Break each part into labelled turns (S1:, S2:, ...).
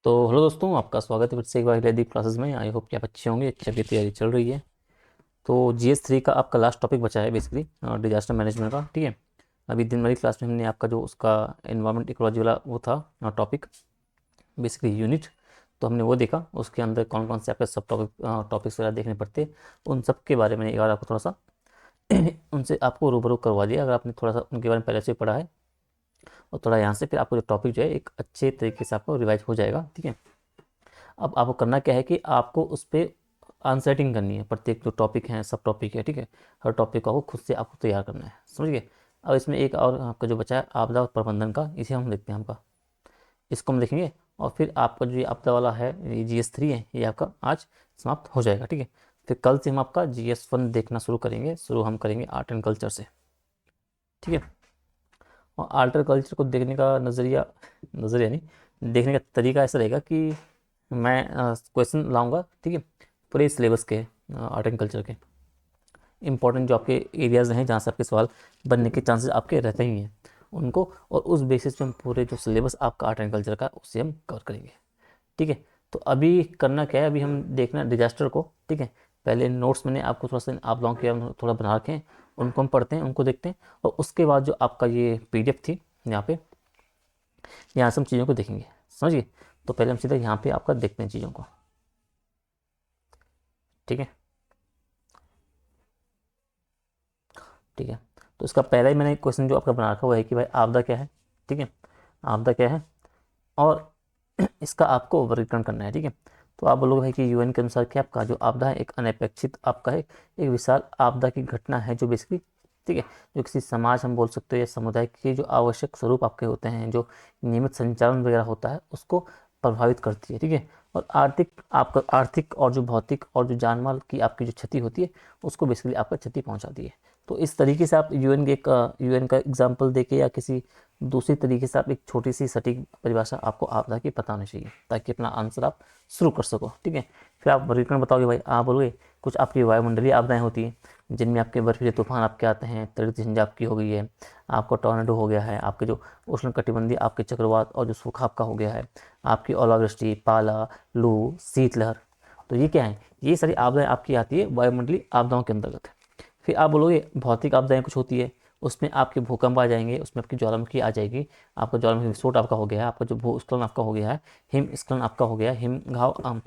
S1: तो हेलो दोस्तों, आपका स्वागत है फिर से एक बार दीप क्लासेस में। आई होप कि आप अच्छे होंगे, अच्छी आपकी तैयारी चल रही है। तो GS3 का आपका लास्ट टॉपिक बचा है बेसिकली डिजास्टर मैनेजमेंट का। ठीक है, अभी दिन वाली क्लास में हमने आपका जो उसका एनवायरमेंट इकोलॉजी वाला वो था टॉपिक, बेसिकली यूनिट। तो हमने वो देखा, उसके अंदर कौन कौन से आपके सब टॉपिक्स वगैरह देखने पड़ते, उन सब के बारे में एक बार आपको थोड़ा सा उनसे आपको रूबरू करवा दिया, अगर आपने थोड़ा सा उनके बारे में पहले से पढ़ा है। और थोड़ा यहाँ से फिर आपको जो टॉपिक जो है एक अच्छे तरीके से आपको रिवाइज हो जाएगा। ठीक है, अब आपको करना क्या है कि आपको उस पर आंसरिंग करनी है, प्रत्येक जो टॉपिक है सब टॉपिक है। ठीक है, हर टॉपिक को आपको खुद से आपको तैयार करना है, समझ गए। अब इसमें एक और आपका जो बचा है आपदा प्रबंधन का, इसे हम देखते हैं आपका, इसको हम देखेंगे। और फिर आपका जो ये आपदा वाला है, ये GS3 है, ये आपका आज समाप्त हो जाएगा। ठीक है, फिर कल से हम आपका GS1 देखना शुरू करेंगे। शुरू हम करेंगे आर्ट एंड कल्चर से। ठीक है, और आर्ट एंड कल्चर को देखने का नज़रिया, नज़रिया नहीं, देखने का तरीका ऐसा रहेगा कि मैं क्वेश्चन लाऊंगा। ठीक है, पूरे सिलेबस के आर्ट एंड कल्चर के इंपॉर्टेंट जो आपके एरियाज़ हैं जहाँ से आपके सवाल बनने के चांसेस आपके रहते ही हैं उनको, और उस बेसिस पे हम पूरे जो सिलेबस आपका आर्ट एंड कल्चर का उसे हम कवर करेंगे। ठीक है, तो अभी करना क्या है, अभी हम देखना डिजास्टर को। ठीक है, पहले नोट्स मैंने आपको थोड़ा सा आप लोगों के थोड़ा बना रखे हैं, उनको हम पढ़ते हैं, उनको देखते हैं। और उसके बाद जो आपका ये PDF थी यहाँ पे, यहाँ से हम चीज़ों को देखेंगे, समझिए। तो पहले हम सीधा यहाँ पे आपका देखते हैं चीज़ों को। ठीक है, ठीक है। तो इसका पहला ही मैंने क्वेश्चन जो आपका बना रखा हुआ है कि भाई आपदा क्या है। ठीक है, आपदा क्या है, और इसका आपको वर्गीकरण करना है। ठीक है, तो आप बोलोगे भाई कि UN के अनुसार क्या आपका जो आपदा है एक अनपेक्षित आपका है, एक विशाल आपदा की घटना है जो बेसिकली, ठीक है, जो किसी समाज हम बोल सकते हो या समुदाय के जो आवश्यक स्वरूप आपके होते हैं, जो नियमित संचालन वगैरह होता है, उसको प्रभावित करती है। ठीक है, और आर्थिक आपका आर्थिक और जो भौतिक और जो जान माल की आपकी जो क्षति होती है, उसको बेसिकली आपका क्षति पहुंचाती है। तो इस तरीके से आप UN का एग्जाम्पल देके या किसी दूसरी तरीके से आप एक छोटी सी सटीक परिभाषा आपको आपदा की पता होनी चाहिए, ताकि अपना आंसर आप शुरू कर सको। ठीक है, फिर आप वर्गीकरण बताओगे भाई, आप बोलोगे कुछ आपकी वायुमंडलीय आपदाएं होती हैं, जिनमें आपके बर्फीले तूफान आपके आते हैं, तड़ित झंझा आपकी हो गई है, आपका टॉर्नेडो हो गया है, आपके जो उष्ण कटिबंधीय आपके चक्रवात और जो सूखा आपका हो गया है, आपकी ओलावृष्टि, पाला, लू, शीतलहर। तो ये क्या है, ये सारी आपदाएं आपकी आती है वायुमंडलीय आपदाओं के अंतर्गत। फिर आप बोलोगे भौतिक आपदाएं कुछ होती है, उसमें आपके भूकंप आ जाएंगे, उसमें आपकी ज्वालामुखी आ जाएगी, आपका ज्वालामुखी विस्फोट आपका हो गया है, आपका जो भूस्खलन आपका हो गया है, हिमस्खलन आपका हो गया है, हिमघाव हम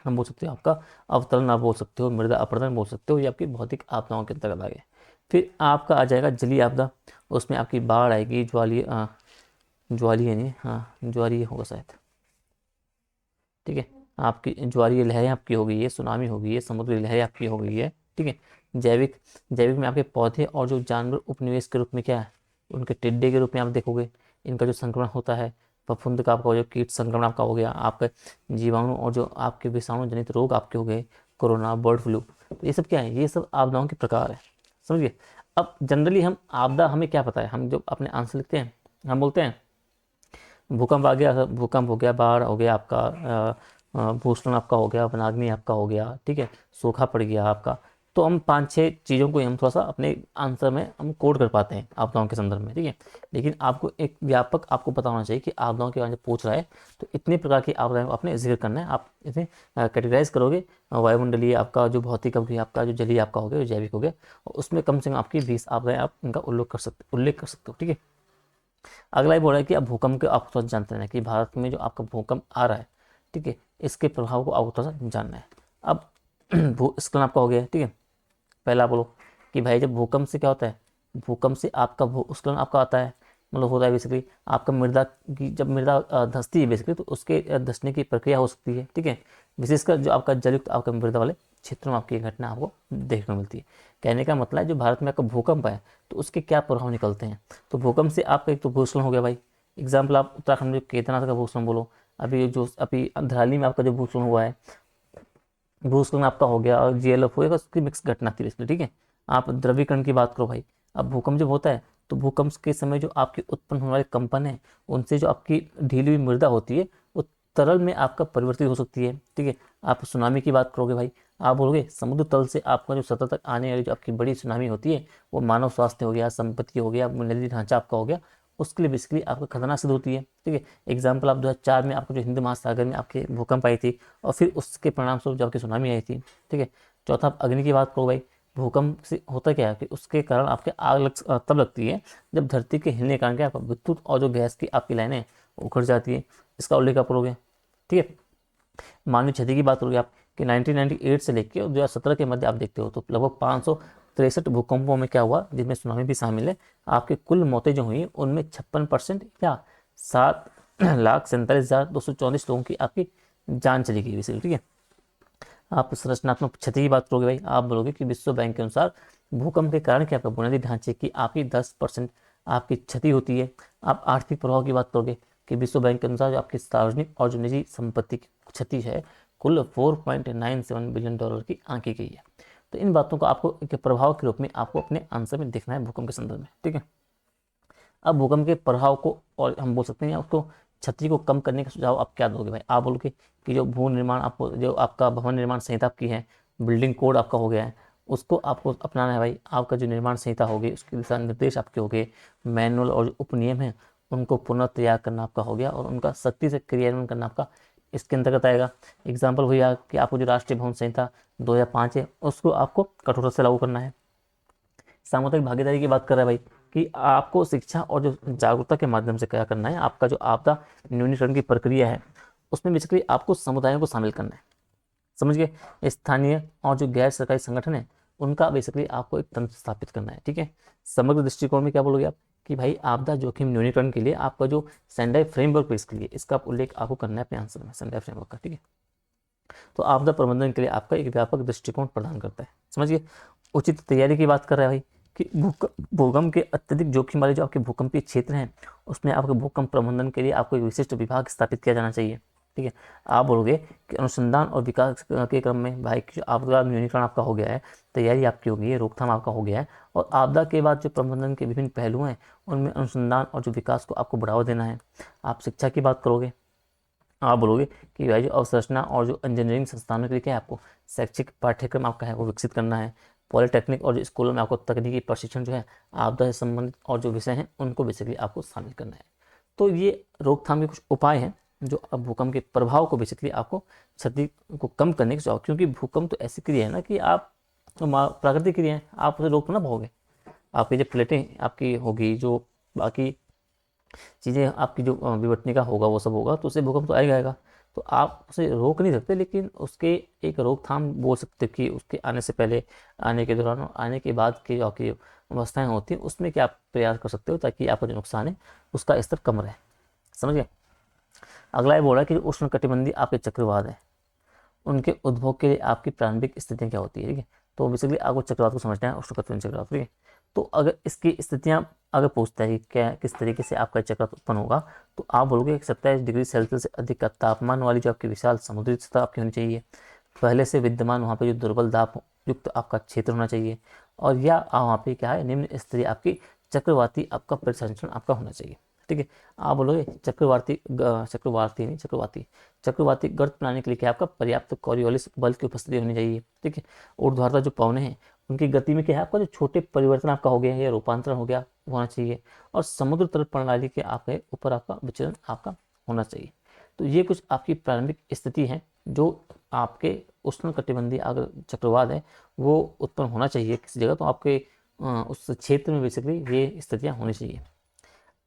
S1: बोल सकते हो, आपका अवतरण आप बोल सकते हो, मृदा अपरदन बोल सकते हो, ये आपकी भौतिक आपदाओं के अंतर्गत आ गए। फिर आपका आ जाएगा जलीय आपदा, उसमें आपकी बाढ़ आएगी, ज्वालीय नहीं, हाँ ज्वारीय होगा शायद। ठीक है, आपकी ज्वारीय लहरें आपकी हो गई है, सुनामी हो गई है, समुद्री लहरें आपकी हो गई है। ठीक है, जैविक जैविक में आपके पौधे और जो जानवर उपनिवेश के रूप में क्या है, उनके टिड्डे के रूप में आप देखोगे, इनका जो संक्रमण होता है, फफूंद का आपका जो कीट संक्रमण आपका हो गया, आपका जीवाणु और जो आपके विषाणु जनित रोग आपके हो गए, कोरोना, बर्ड फ्लू। तो ये सब क्या है, ये सब आपदाओं के प्रकार है, समझिए। अब जनरली हम आपदा हमें क्या पता है, हम जो अपने आंसर लिखते हैं, हम बोलते हैं भूकंप आ गया, भूकंप हो गया, बाढ़ हो गया आपका, भूस्खलन आपका हो गया, वनाग्नि आपका हो गया। ठीक है, सूखा पड़ गया आपका। तो हम पांच छह चीज़ों को हम थोड़ा सा अपने आंसर में हम कोड कर पाते हैं आपदाओं के संदर्भ में। ठीक है, लेकिन आपको एक व्यापक आपको पता होना चाहिए कि आपदाओं के बारे में पूछ रहा है तो इतने प्रकार की आपदाओं को आपने जिक्र करना है। आप इसे कैटेगराइज करोगे, वायुमंडलीय आपका, जो भौतिक हो गया आपका, जो जलीय आपका हो गया, जो जैविक हो गया, और उसमें कम से कम आपकी 20 आपदाएं आप इनका उल्लेख कर सकते हो। ठीक है, अगला ही बोल रहा है कि अब भूकंप के आप थोड़ा जानते हैं कि भारत में जो आपका भूकंप आ रहा है, ठीक है, इसके प्रभाव को आपको थोड़ा सा जानना है। अब भूस्खलन आपका हो गया। ठीक है, पहला बोलो कि भाई जब भूकंप से क्या होता है, भूकंप से आपका भूस्खलन आपका आता है, मतलब होता है बेसिकली आपका मृदा की, जब मृदा धंसती है बेसिकली, तो उसके धंसने की प्रक्रिया हो सकती है। ठीक है, विशेषकर जो आपका जलयुक्त आपका मृदा वाले क्षेत्रों में आपकी घटना आपको देखने को मिलती है। कहने का मतलब है जो भारत में आपका भूकंप है तो उसके क्या प्रभाव निकलते हैं। तो भूकंप से आपका एक तो भूस्खलन हो गया भाई, एग्जाम्पल आप उत्तराखंड में केदारनाथ का भूस्खलन बोलो, अभी जो अभी धराली में आपका जो भूस्खलन हुआ है, भूस्खलन आपका हो गया और GLF हो गया, उसकी मिक्स घटना थी बेसिकली। ठीक है, आप द्रवीकरण की बात करो भाई, अब भूकंप जब होता है तो भूकंप के समय जो आपके उत्पन्न होने वाले कंपन है, उनसे जो आपकी ढीली हुई मृदा होती है वो तरल में आपका परिवर्तित हो सकती है। ठीक है, आप सुनामी की बात करोगे भाई, आप बोलोगे समुद्र तल से आपका जो सतह तक आने वाली जो आपकी बड़ी सुनामी होती है, वो मानव स्वास्थ्य हो गया, संपत्ति हो गया, बुनियादी ढांचा आपका हो गया, उसके लिए बेसिकली आपका खतरनाक सिद्ध होती है। ठीक है, एग्जाम्पल आप 2004 में आपको जो हिंद महासागर में आपके भूकंप आई थी और फिर उसके परिणाम स्वरूप जो आपकी सुनामी आई थी। ठीक है, चौथा आप अग्नि की बात करो भाई, भूकंप से होता क्या है कि उसके कारण आपके आग तब लगती है जब धरती के हिलने के कारण क्या आपका विद्युत और जो गैस की आपकी लाइनें उखड़ जाती है, इसका उल्लेख आप करोगे। ठीक है, मानवीय क्षति की बात करोगे आप कि 1998 से लेकर 2017 के मध्य आप देखते हो तो लगभग 563 भूकंपों में क्या हुआ, जिसमें सुनामी भी शामिल है, आपकी कुल मौतें जो हुई उनमें 56% या 7,47,234 लोगों की आपकी जान चली गई वैसे। ठीक है, आप संरचनात्मक क्षति की बात करोगे भाई, आप बोलोगे कि विश्व बैंक के अनुसार भूकंप के कारण क्या आपका बुनियादी ढांचे की आपकी 10% आपकी क्षति होती है। आप आर्थिक प्रभाव की बात करोगे कि विश्व बैंक के अनुसार जो आपकी सार्वजनिक और जो निजी संपत्ति की क्षति है कुल 4.97 बिलियन डॉलर की आंकी गई है। तो इन बातों को आपको एक प्रभाव के रूप में आपको अपने आंसर में देखना है भूकंप के संदर्भ में। ठीक है, अब भूकंप के प्रभाव को और हम बोल सकते हैं उसको क्षति को कम करने का सुझाव आप क्या दोगे भाई, आप बोलोगे कि जो भू निर्माण आपको जो आपका भवन निर्माण संहिता आपकी है, बिल्डिंग कोड आपका हो गया है, उसको आपको अपनाना है भाई। आपका जो निर्माण संहिता होगी उसके दिशा निर्देश आपके हो गए, मैनुअल और जो उपनियम है उनको पुनः तैयार करना आपका हो गया और उनका सख्ती से क्रियान्वयन करना आपका इसके अंतर्गत आएगा। एग्जाम्पल हुआ कि आपको जो राष्ट्रीय भवन संहिता 2005 है उसको आपको कठोरता से लागू करना है। सामुदायिक भागीदारी की बात कर रहा है भाई कि आपको शिक्षा और जो जागरूकता के माध्यम से क्या करना है, आपका जो आपदा न्यूनीकरण की प्रक्रिया है उसमें बेसिकली आपको समुदायों को शामिल करना है। समझ गए, स्थानीय और जो गैर सरकारी संगठन है उनका बेसिकली आपको एक तंत्र स्थापित करना है। ठीक है, समग्र दृष्टिकोण में क्या बोलोगे आप कि भाई आपदा जोखिम न्यूनीकरण के लिए आपका जो सेंडाई फ्रेमवर्क है इसके लिए इसका उल्लेख आपको करना है अपने आंसर में, सेंडाई फ्रेमवर्क का। ठीक है, तो आपदा प्रबंधन के लिए आपका एक व्यापक दृष्टिकोण प्रदान करता है। समझिए, उचित तैयारी की बात कर रहा है भाई कि भूकंप के अत्यधिक जोखिम वाले जो आपके भूकंपीय क्षेत्र हैं उसमें आपके भूकंप प्रबंधन के लिए आपको एक विशिष्ट विभाग स्थापित किया जाना चाहिए। ठीक है, आप बोलोगे कि अनुसंधान और विकास के क्रम में भाई आपदा न्यूनीकरण आपका हो गया है, तैयारी आपकी हो गई है, रोकथाम आपका हो गया है, और आपदा के बाद जो प्रबंधन के विभिन्न पहलू हैं उनमें अनुसंधान और जो विकास को आपको बढ़ावा देना है। आप शिक्षा की बात करोगे, आप बोलोगे कि भाई जो अवसंरचना और जो इंजीनियरिंग संस्थानों के लिए क्या है आपको शैक्षिक पाठ्यक्रम आपका है वो विकसित करना है। पॉलिटेक्निक और जो स्कूलों में आपको तकनीकी प्रशिक्षण जो है आपदा से संबंधित और जो विषय हैं उनको बेसिकली आपको शामिल करना है। तो ये रोकथाम के कुछ उपाय हैं जो अब भूकंप के प्रभाव को बेसिकली आपको क्षति को कम करने के सुझाव, क्योंकि भूकंप तो ऐसी क्रिया है ना कि आप प्राकृतिक क्रिया है, आप उसे रोक तो ना पाओगे। आपकी जो प्लेटें आपकी होगी, जो बाकी चीज़ें आपकी जो विवर्तनिका होगा वो सब होगा तो उससे भूकंप तो आएगा आएगा। तो आप उसे रोक नहीं सकते लेकिन उसके एक रोकथाम बोल सकते कि उसके आने से पहले, आने के दौरान और आने के बाद की जो आपकी अवस्थाएं होती हैं उसमें क्या आप प्रयास कर सकते हो ताकि आपका जो नुकसान है उसका स्तर कम रहे। समझ गए। अगला ये बोल रहा है कि उष्ण कटिबंधीय आपके चक्रवात है उनके उद्भव के लिए आपकी प्रारंभिक स्थितियाँ क्या होती है। ठीक है, तो बेसिकली आपको चक्रवात को समझना है, उष्ण कटिबंधीय चक्रवात। ठीक है, तो अगर इसकी स्थितियाँ अगर पूछता है कि क्या किस तरीके से आपका चक्रवात उत्पन्न होगा तो आप बोलोगे 27 डिग्री सेल्सियस से अधिक का तापमान वाली जो आपकी विशाल समुद्री सतह आपकी होनी चाहिए, पहले से विद्यमान वहाँ पे जो दुर्बल दाब युक्त आपका क्षेत्र होना चाहिए, और या वहाँ पे क्या है निम्न स्तरीय आपकी चक्रवाती आपका परिसंचरण आपका होना चाहिए। ठीक है, आप बोलोगे चक्रवाती गर्त बनाने के लिए क्या आपका पर्याप्त कॉरियोलिस बल की उपस्थिति होनी चाहिए। ठीक है, ऊर्ध्वाधर जो पवने हैं उनकी गति में क्या है आपका जो छोटे परिवर्तन आपका हो गया है या रूपांतरण हो गया वो होना चाहिए, और समुद्र तल प्रणाली के आपके ऊपर आपका विचलन आपका होना चाहिए। तो ये कुछ आपकी प्रारंभिक स्थिति है जो आपके उष्ण कटिबंधीय अगर चक्रवात है वो उत्पन्न होना चाहिए किसी जगह, तो आपके उस क्षेत्र में बेसिकली ये स्थितियाँ होनी चाहिए।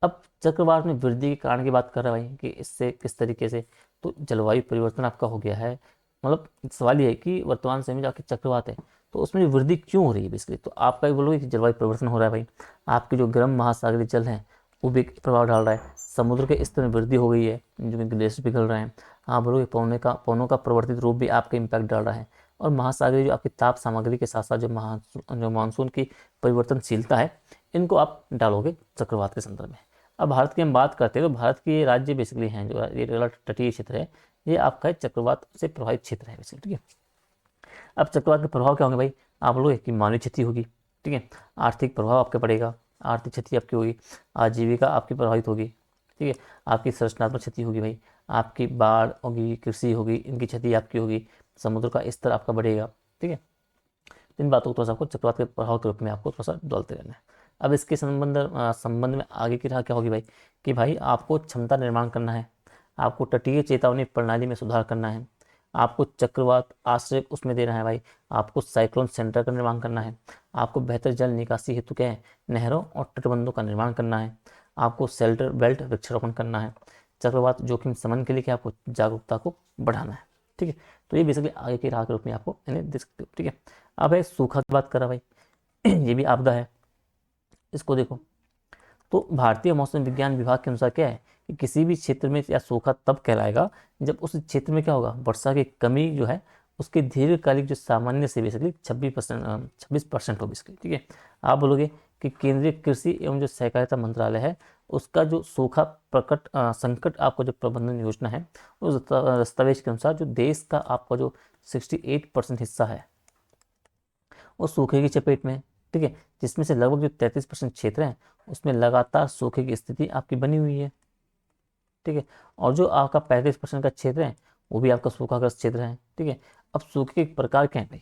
S1: अब चक्रवात में वृद्धि के कारण की बात कर रहा है भाई कि इससे किस तरीके से, तो जलवायु परिवर्तन आपका हो गया है। मतलब सवाल ये है कि वर्तमान समय में जो आपके चक्रवात है तो उसमें वृद्धि क्यों हो रही है बेसिकली, तो आपका बोलोगे कि जलवायु परिवर्तन हो रहा है भाई, आपके जो गर्म महासागरीय जल है वो भी प्रभाव डाल रहा है, समुद्र के स्तर में वृद्धि हो गई है जो ग्लेशियर पिघल रहे हैं। आप बोलोगे पवनों का परिवर्तित रूप भी आपका इम्पैक्ट डाल रहा है, और महासागरीय जो आपकी ताप सामग्री के साथ साथ जो मानसून की परिवर्तनशीलता है इनको आप डालोगे चक्रवात के संदर्भ में। अब भारत की हम बात करते हैं तो भारत के राज्य बेसिकली हैं जो ये वाला तटीय क्षेत्र है ये आपका चक्रवात से प्रभावित क्षेत्र है बेसिकली। ठीक है, अब चक्रवात के प्रभाव क्या होंगे भाई, आप लोग कि मानवीय क्षति होगी। ठीक है, आर्थिक प्रभाव आपके पड़ेगा, आर्थिक क्षति आपकी होगी, आजीविका आपकी प्रभावित होगी। ठीक है, आपकी संरचनात्मक क्षति होगी भाई, आपकी बाढ़ होगी, कृषि होगी, इनकी क्षति आपकी होगी, समुद्र का स्तर आपका बढ़ेगा। ठीक है, इन बातों को थोड़ा सा आपको चक्रवात के प्रभाव के रूप में आपको थोड़ा सा डालते रहना है। अब इसके संबंध में आगे की राह क्या होगी भाई, कि भाई आपको क्षमता निर्माण करना है, आपको तटीय चेतावनी प्रणाली में सुधार करना है, आपको चक्रवात आश्रय उसमें देना है भाई, आपको साइक्लोन सेंटर का निर्माण करना है, आपको बेहतर जल निकासी हेतु क्या है, नहरों और तटबंधों का निर्माण करना है, आपको शेल्टर बेल्ट वृक्षारोपण करना है, चक्रवात जोखिम शमन के लिए क्या आपको जागरूकता को बढ़ाना है। ठीक है, तो ये बेसिकली आगे की राह के रूप में आपको इन्हें दे सकते हो। ठीक है, अब है सूखा की बात करा भाई ये भी आपदा है, इसको देखो। तो भारतीय मौसम विज्ञान विभाग के अनुसार क्या है कि किसी भी क्षेत्र में या सूखा तब कहलाएगा जब उस क्षेत्र में क्या होगा, वर्षा की कमी जो है उसकी दीर्घकालिक जो सामान्य से बेसिकली 26% हो बेसिकली। ठीक है, आप बोलोगे कि केंद्रीय कृषि एवं जो सहकारिता मंत्रालय है उसका जो सूखा संकट आपको जो प्रबंधन योजना है उस दस्तावेज के अनुसार जो देश का आपका जो 68% हिस्सा है वो सूखे की चपेट में है। ठीक है, जिसमें से लगभग जो 33% क्षेत्र है उसमें लगातार सूखे की स्थिति आपकी बनी हुई है। ठीक है, और जो आपका 35% का क्षेत्र है वो भी आपका सूखाग्रस्त क्षेत्र है। ठीक है, अब सूखे के प्रकार क्या है भाई,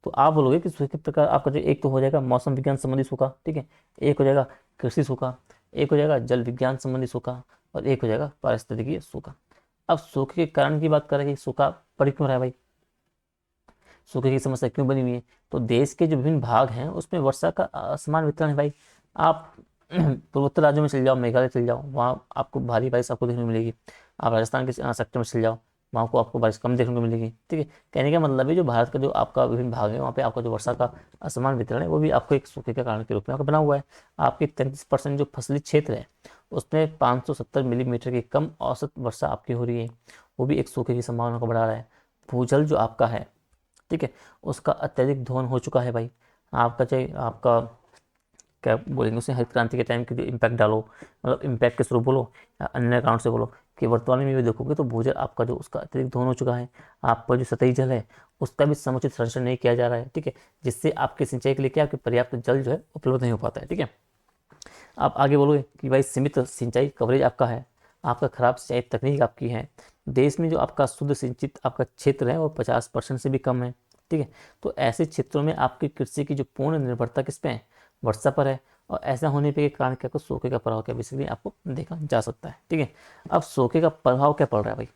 S1: तो आप बोलोगे कि सूखे के प्रकार आपका जो एक तो हो जाएगा मौसम विज्ञान संबंधी सूखा, ठीक है, एक हो जाएगा कृषि सूखा, एक हो जाएगा जल विज्ञान संबंधी सूखा, और एक हो जाएगा पारिस्थितिकीय सूखा। अब सूखे के कारण की बात करें कि सूखा पड़ क्यों रहा है भाई, सूखे की समस्या क्यों बनी हुई है, तो देश के जो विभिन्न भाग हैं उसमें वर्षा का असमान वितरण है भाई। आप पूर्वोत्तर राज्यों में चल जाओ, मेघालय चल जाओ, वहाँ आपको भारी बारिश आपको देखने को मिलेगी। आप राजस्थान के सेक्टर में चल जाओ, वहाँ को आपको बारिश कम देखने को मिलेगी। ठीक है, कहने का मतलब है जो भारत का जो आपका विभिन्न भाग है वहाँ पे आपका जो वर्षा का असमान वितरण है वो भी आपको एक सूखे के कारण के रूप में आपका बना हुआ है। आपके 33% जो फसली क्षेत्र है उसमें 570 मिलीमीटर की कम औसत वर्षा आपकी हो रही है, वो भी एक सूखे की संभावना को बढ़ा रहा है। भूजल जो आपका है, ठीक है, उसका अत्यधिक दोहन हो चुका है भाई। आपका चाहे आपका क्या बोलेंगे उसे हरित क्रांति के टाइम की जो इम्पैक्ट डालो, मतलब इम्पैक्ट के थ्रू बोलो या अन्य कारण से बोलो, कि वर्तमान में भी देखोगे तो भूजल आपका जो उसका अत्यधिक दोहन हो चुका है। आपका जो सतही जल है उसका भी समुचित संरक्षण नहीं किया जा रहा है। ठीक है, जिससे आपके सिंचाई के लिए क्या आपके पर्याप्त जल जो है उपलब्ध नहीं हो पाता है। ठीक है, आप आगे बोलोगे कि भाई सीमित सिंचाई कवरेज आपका है, आपका खराब सिंचाई तकनीक आपकी है, देश में जो आपका शुद्ध सिंचित आपका क्षेत्र है वो 50% से भी कम है। ठीक है, तो ऐसे क्षेत्रों में आपकी कृषि की जो पूर्ण निर्भरता किस पे है, वर्षा पर है। और ऐसा होने पे के कारण क्या कुछ सूखे का प्रभाव क्या बेसिकली आपको देखा जा सकता है। ठीक है, अब सूखे का प्रभाव क्या पड़ रहा है भाई,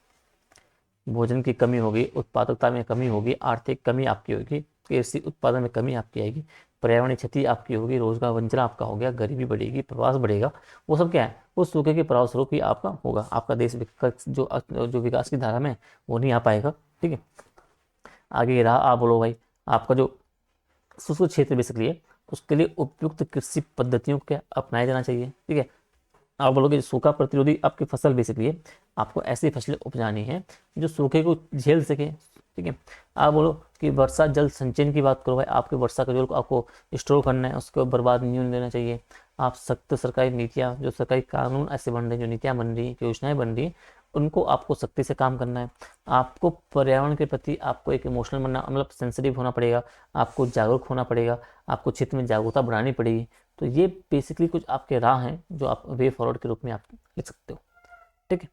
S1: भोजन की कमी होगी, उत्पादकता में कमी होगी, आर्थिक कमी आपकी होगी, कृषि उत्पादन में कमी आपकी आएगी, पर्यावरणीय क्षति आपकी होगी, रोजगार वंचना आपका हो गया, गरीबी बढ़ेगी, प्रवास बढ़ेगा। वो सब क्या है, वो सूखे के प्रभाव स्वरूप ही आपका होगा। आपका देश विकास जो विकास की धारा में वो नहीं आ पाएगा। ठीक है, आगे रहा आप बोलो भाई आपका जो शुष्क क्षेत्र बेसिकली है उसके लिए उपयुक्त कृषि पद्धतियों को क्या अपनाया जाना चाहिए। ठीक है, आप बोलोगे सूखा प्रतिरोधी आपकी फसल बेसिकली है, आपको ऐसी फसलें उपजानी है जो सूखे को झेल सके। ठीक है, आप बोलो कि वर्षा जल संचयन की बात करो भाई, आपके वर्षा का जल को आपको स्टोर करना है, उसको बर्बाद नहीं होने देना चाहिए। आप सख्त सरकारी नीतियाँ जो सरकारी कानून ऐसे बन रहे हैं, जो नीतियाँ बन रही हैं, योजनाएं बन रही हैं, उनको आपको सख्ती से काम करना है। आपको पर्यावरण के प्रति आपको एक इमोशनल बनना, मतलब सेंसिटिव होना पड़ेगा, आपको जागरूक होना पड़ेगा, आपको क्षेत्र में जागरूकता बढ़ानी पड़ेगी। तो ये बेसिकली कुछ आपके राह हैं जो आप वे फॉरवर्ड के रूप में आप लिख सकते हो। ठीक है,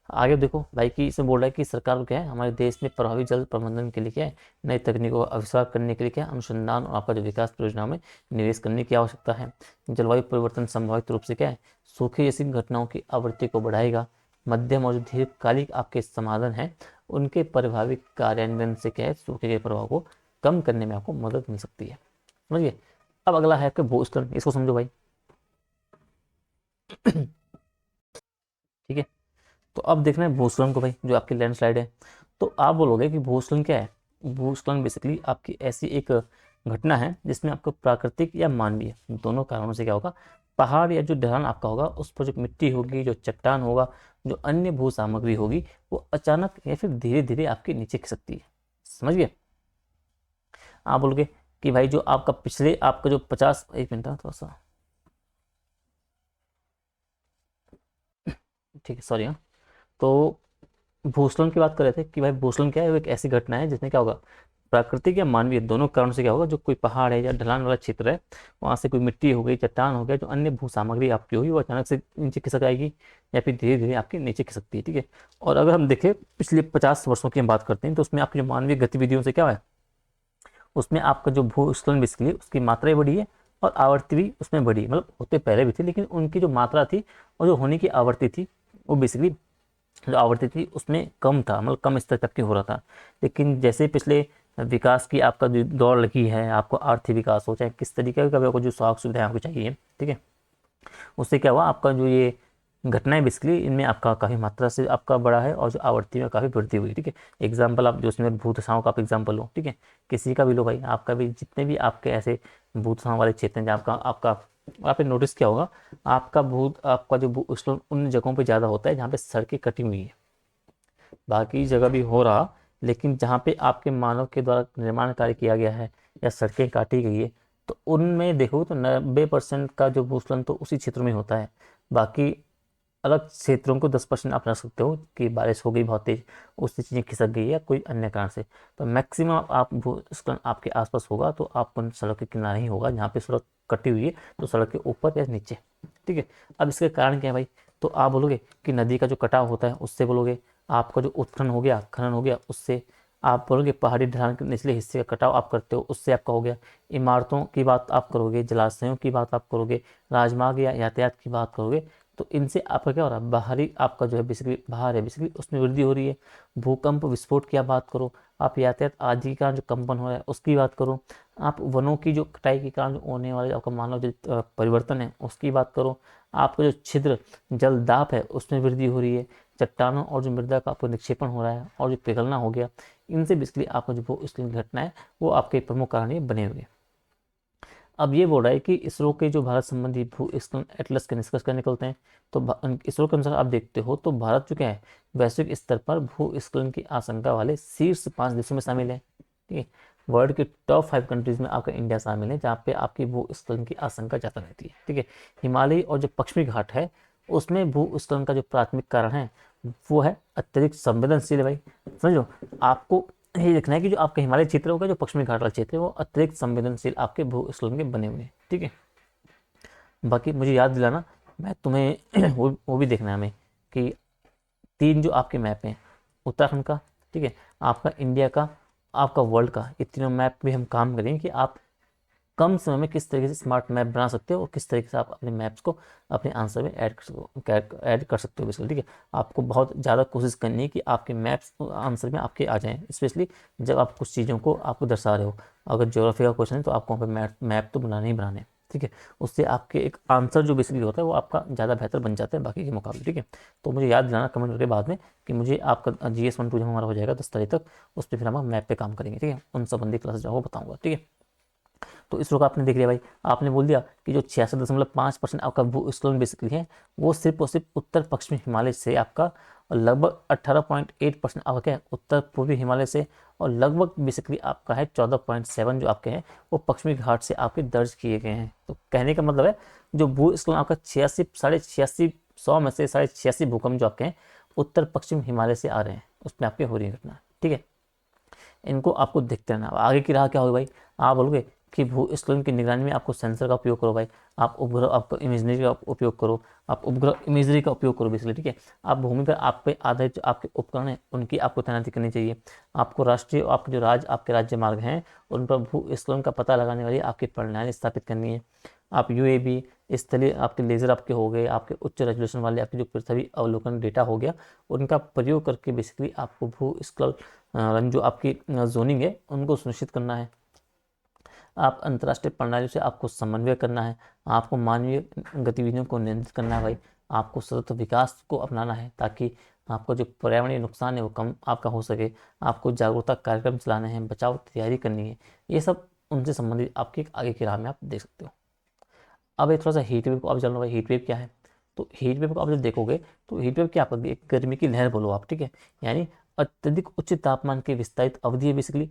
S1: आगे देखो भाई कि इसमें बोल रहा है कि सरकार को क्या है, हमारे देश में प्रभावी जल प्रबंधन के लिए क्या है, नई तकनीकों का आविष्कार करने के लिए क्या है, अनुसंधान और आपका जो विकास परियोजनाओं में निवेश करने की आवश्यकता है। जलवायु परिवर्तन संभावित रूप से क्या है, सूखे जैसी घटनाओं की आवृत्ति को बढ़ाएगा। मध्यम और दीर्घकालिक आपके समाधान हैं उनके प्रभावी कार्यान्वयन से क्या है, सूखे के प्रभाव को कम करने में आपको मदद मिल सकती है। समझिए, अब अगला है आपके भूस्खलन, इसको समझो भाई। ठीक है, तो अब देखना है भूस्खलन को भाई, जो आपकी लैंडस्लाइड है। तो आप बोलोगे कि भूस्खलन क्या है, भूस्खलन बेसिकली आपकी ऐसी एक घटना है जिसमें आपको प्राकृतिक या मानवीय दोनों कारणों से क्या होगा, पहाड़ या जो ढलान आपका होगा उस पर जो मिट्टी होगी, जो चट्टान होगा, जो अन्य भू सामग्री होगी, वो अचानक या फिर धीरे धीरे आपके नीचे खिसकती है। समझ गए, आप बोलोगे कि भाई जो आपका पिछले आपका जो 50, एक मिनट थोड़ा सा, ठीक है सॉरी हाँ। तो भूस्खलन की बात कर रहे थे कि भाई भूस्खलन क्या है, वो एक ऐसी घटना है जिसमें क्या होगा, प्राकृतिक या मानवीय दोनों कारण से क्या होगा, जो कोई पहाड़ है या ढलान वाला क्षेत्र है वहां से कोई मिट्टी हो गई, चट्टान हो गया, जो अन्य भू सामग्री आपकी होगी वो अचानक से नीचे खिसक आएगी या फिर धीरे धीरे आपके नीचे खिसकती है। ठीक है, और अगर हम देखें पिछले 50 वर्षों की हम बात करते हैं तो उसमें आपकी जो मानवीय गतिविधियों से क्या है, उसमें आपका जो भूस्खलन बेसिकली उसकी मात्रा बढ़ी है और आवर्ती भी उसमें बढ़ी, मतलब होते पहले भी थे लेकिन उनकी जो मात्रा थी और जो होने की आवर्ती थी वो बेसिकली जो आवर्ती थी उसमें कम था, मतलब कम स्तर तक की हो रहा था। लेकिन जैसे पिछले विकास की आपका जो दौड़ लगी है, आपको आर्थिक विकास हो चाहे किस तरीके का भी आपको जो स्वास्थ्य सुविधाएं आपको चाहिए, ठीक है, उससे क्या हुआ आपका जो ये घटनाएं बेसिकली इनमें आपका काफ़ी मात्रा से आपका बढ़ा है और जो आवर्ती में काफ़ी वृद्धि हुई, ठीक है। एग्जाम्पल आप जो उसमें भूतदशाओं का आप एग्जाम्पल लो, ठीक है, किसी का भी लो भाई, आपका भी जितने भी आपके ऐसे भूतदशाओं वाले क्षेत्र हैं जहाँ आपका आपका आपने नोटिस किया होगा, आपका जो भूस्खलन उन जगहों पे ज़्यादा होता है जहाँ पे सड़कें कटी हुई है। बाकी जगह भी हो रहा, लेकिन जहाँ पे आपके मानव के द्वारा निर्माण कार्य किया गया है या सड़कें काटी गई है, तो उनमें देखो तो 90% का जो भूस्खलन तो उसी क्षेत्र में होता है। बाकी अलग क्षेत्रों को 10% आप रख सकते हो कि बारिश हो गई बहुत तेज, उससे चीज़ें खिसक गई या कोई अन्य कारण से, तो मैक्सिमम आप भूस्खलन आपके आसपास होगा तो आप उन सड़क के किनारे ही होगा जहाँ पे सड़क कटी हुई है, तो सड़क के ऊपर या नीचे, ठीक है। अब इसके कारण क्या है भाई, तो आप बोलोगे कि नदी का जो कटाव होता है उससे बोलोगे, आपका जो उत्खनन हो गया, खनन हो गया, उससे आप बोलोगे, पहाड़ी ढलान के निचले हिस्से का कटाव आप करते हो उससे आपका हो गया, इमारतों की बात आप करोगे, जलाशयों की बात आप करोगे, राजमार्ग या यातायात की बात करोगे, तो इनसे आपका क्या हो रहा है, बाहरी आपका जो है बेसिकली बाहर है बेसिकली उसमें वृद्धि हो रही है। भूकंप विस्फोट की आप बात करो, आप यातायात आदि का जो कंपन हो रहा है उसकी बात करो, आप वनों की जो कटाई के कारण जो होने वाले आपका मानव जो परिवर्तन है उसकी बात करो, आपका जो छिद्र जल दाब है उसमें वृद्धि हो रही है, चट्टानों और जो मृदा का आपको निक्षेपण हो रहा है और जो पिघलना हो गया, इनसे बेसिकली आपका जो भूस्खलन की घटना है वो आपके प्रमुख कारण ये बने हुए। अब ये बोल रहा है कि इसरो के जो भारत संबंधी भूस्खलन एटलस के निष्कर्ष क्या निकलते हैं, तो इसरो के अनुसार आप देखते हो तो भारत जो क्या है वैश्विक स्तर पर भूस्खलन की आशंका वाले शीर्ष 5 देशों में शामिल है, ठीक है। वर्ल्ड के टॉप 5 कंट्रीज में आपका इंडिया शामिल है जहाँ पे आपकी भूस्खलन की आशंका ज़्यादा रहती है, ठीक है। हिमालय और जो पश्चिमी घाट है उसमें भूस्खलन का जो प्राथमिक कारण है वो है अत्यधिक संवेदनशील है भाई, समझो। आपको ये देखना है कि जो आपका हिमालय क्षेत्र होगा, जो पश्चिमी घाट वाला क्षेत्र है, वो अत्यधिक संवेदनशील आपके भूस्खलन के बने हुए हैं, ठीक है। बाकी मुझे याद दिलाना, मैं तुम्हें वो भी देखना है हमें कि 3 जो आपके मैप हैं, उत्तराखंड का, ठीक है, आपका इंडिया का, आपका वर्ल्ड का, ये तीनों मैप भी हम काम करेंगे कि आप कम समय में किस तरीके से स्मार्ट मैप बना सकते हो और किस तरीके से आप अपने मैप्स को अपने आंसर में ऐड कर सकते हो बेसिकली, ठीक है। आपको बहुत ज़्यादा कोशिश करनी है कि आपके मैप्स आंसर में आपके आ जाएं, स्पेशली जब आप कुछ चीज़ों को आपको दर्शा रहे हो। अगर ज्योग्राफी का क्वेश्चन है तो आपको वहाँ पे मैप तो बनाने ही बनाने, ठीक है। उससे आपके एक आंसर जो बेसिकली होता है वो आपका ज़्यादा बेहतर बन जाता है बाकी के मुकाबले, ठीक है। तो मुझे याद दिलाना कमेंट करके बाद में कि मुझे आपका GS 1 2 जब हमारा हो जाएगा 10 तारीख तक, उस पर फिर हम मैप पे काम करेंगे, ठीक है। उन संबंधी क्लासेस जो बताऊँगा, ठीक है। तो इसरो का आपने देख लिया भाई, आपने बोल दिया कि जो 66.5% आपका भूस्खलन बेसिकली है वो सिर्फ और सिर्फ उत्तर पश्चिमी हिमालय से आपका, और लगभग 18.8% आपका क्या है उत्तर पूर्वी हिमालय से, और लगभग बेसिकली आपका है 14.7 जो आपके हैं वो पश्चिमी घाट से आपके दर्ज किए गए हैं। तो कहने का मतलब है जो भूस्खलन आपका 86 में से 86 भूकंप जो आपके हैं उत्तर पश्चिम हिमालय से आ रहे हैं, उसमें आपके हो रही है घटना, ठीक है। इनको आपको देखते रहना। आगे की राह क्या होगी भाई, आप बोलोगे कि भूस्खलन की निगरानी में आपको सेंसर का उपयोग करो भाई, आप उपग्रह आपको इमेजरी का उपयोग करो, आप उपग्रह इमेजरी का उपयोग करो बेसिकली, ठीक है। आप भूमि पर आप पे आधारित जो आपके उपकरण हैं उनकी आपको तैनाती करनी चाहिए। आपको राष्ट्रीय आपके जो आपके राज्य मार्ग हैं उन पर भूस्खलन का पता लगाने वाली आपकी प्रणाली स्थापित करनी है। आप UAV स्थलीय आपके लेज़र आपके हो गए, आपके उच्च रेजोल्यूशन वाले आपके जो पृथ्वी अवलोकन डेटा हो गया, उनका प्रयोग करके बेसिकली आपको भूस्खलन जो आपकी जोनिंग है उनको सुनिश्चित करना है। आप अंतर्राष्ट्रीय प्रणालियों से आपको समन्वय करना है, आपको मानवीय गतिविधियों को नियंत्रित करना है भाई, आपको सतत विकास को अपनाना है ताकि आपको जो पर्यावरणीय नुकसान है वो कम आपका हो सके, आपको जागरूकता कार्यक्रम चलाने हैं, बचाव तैयारी करनी है, ये सब उनसे संबंधित आपकी आगे की राह में आप देख सकते हो। अब एक थोड़ा सा हीट वेव को आप जानना भाई, हीट वेव क्या है। तो हीट वेव को आप जब देखोगे तो हीट वेव क्या आपका एक गर्मी की लहर बोलो आप, ठीक है, यानी अत्यधिक उच्च तापमान की विस्तारित अवधि है बेसिकली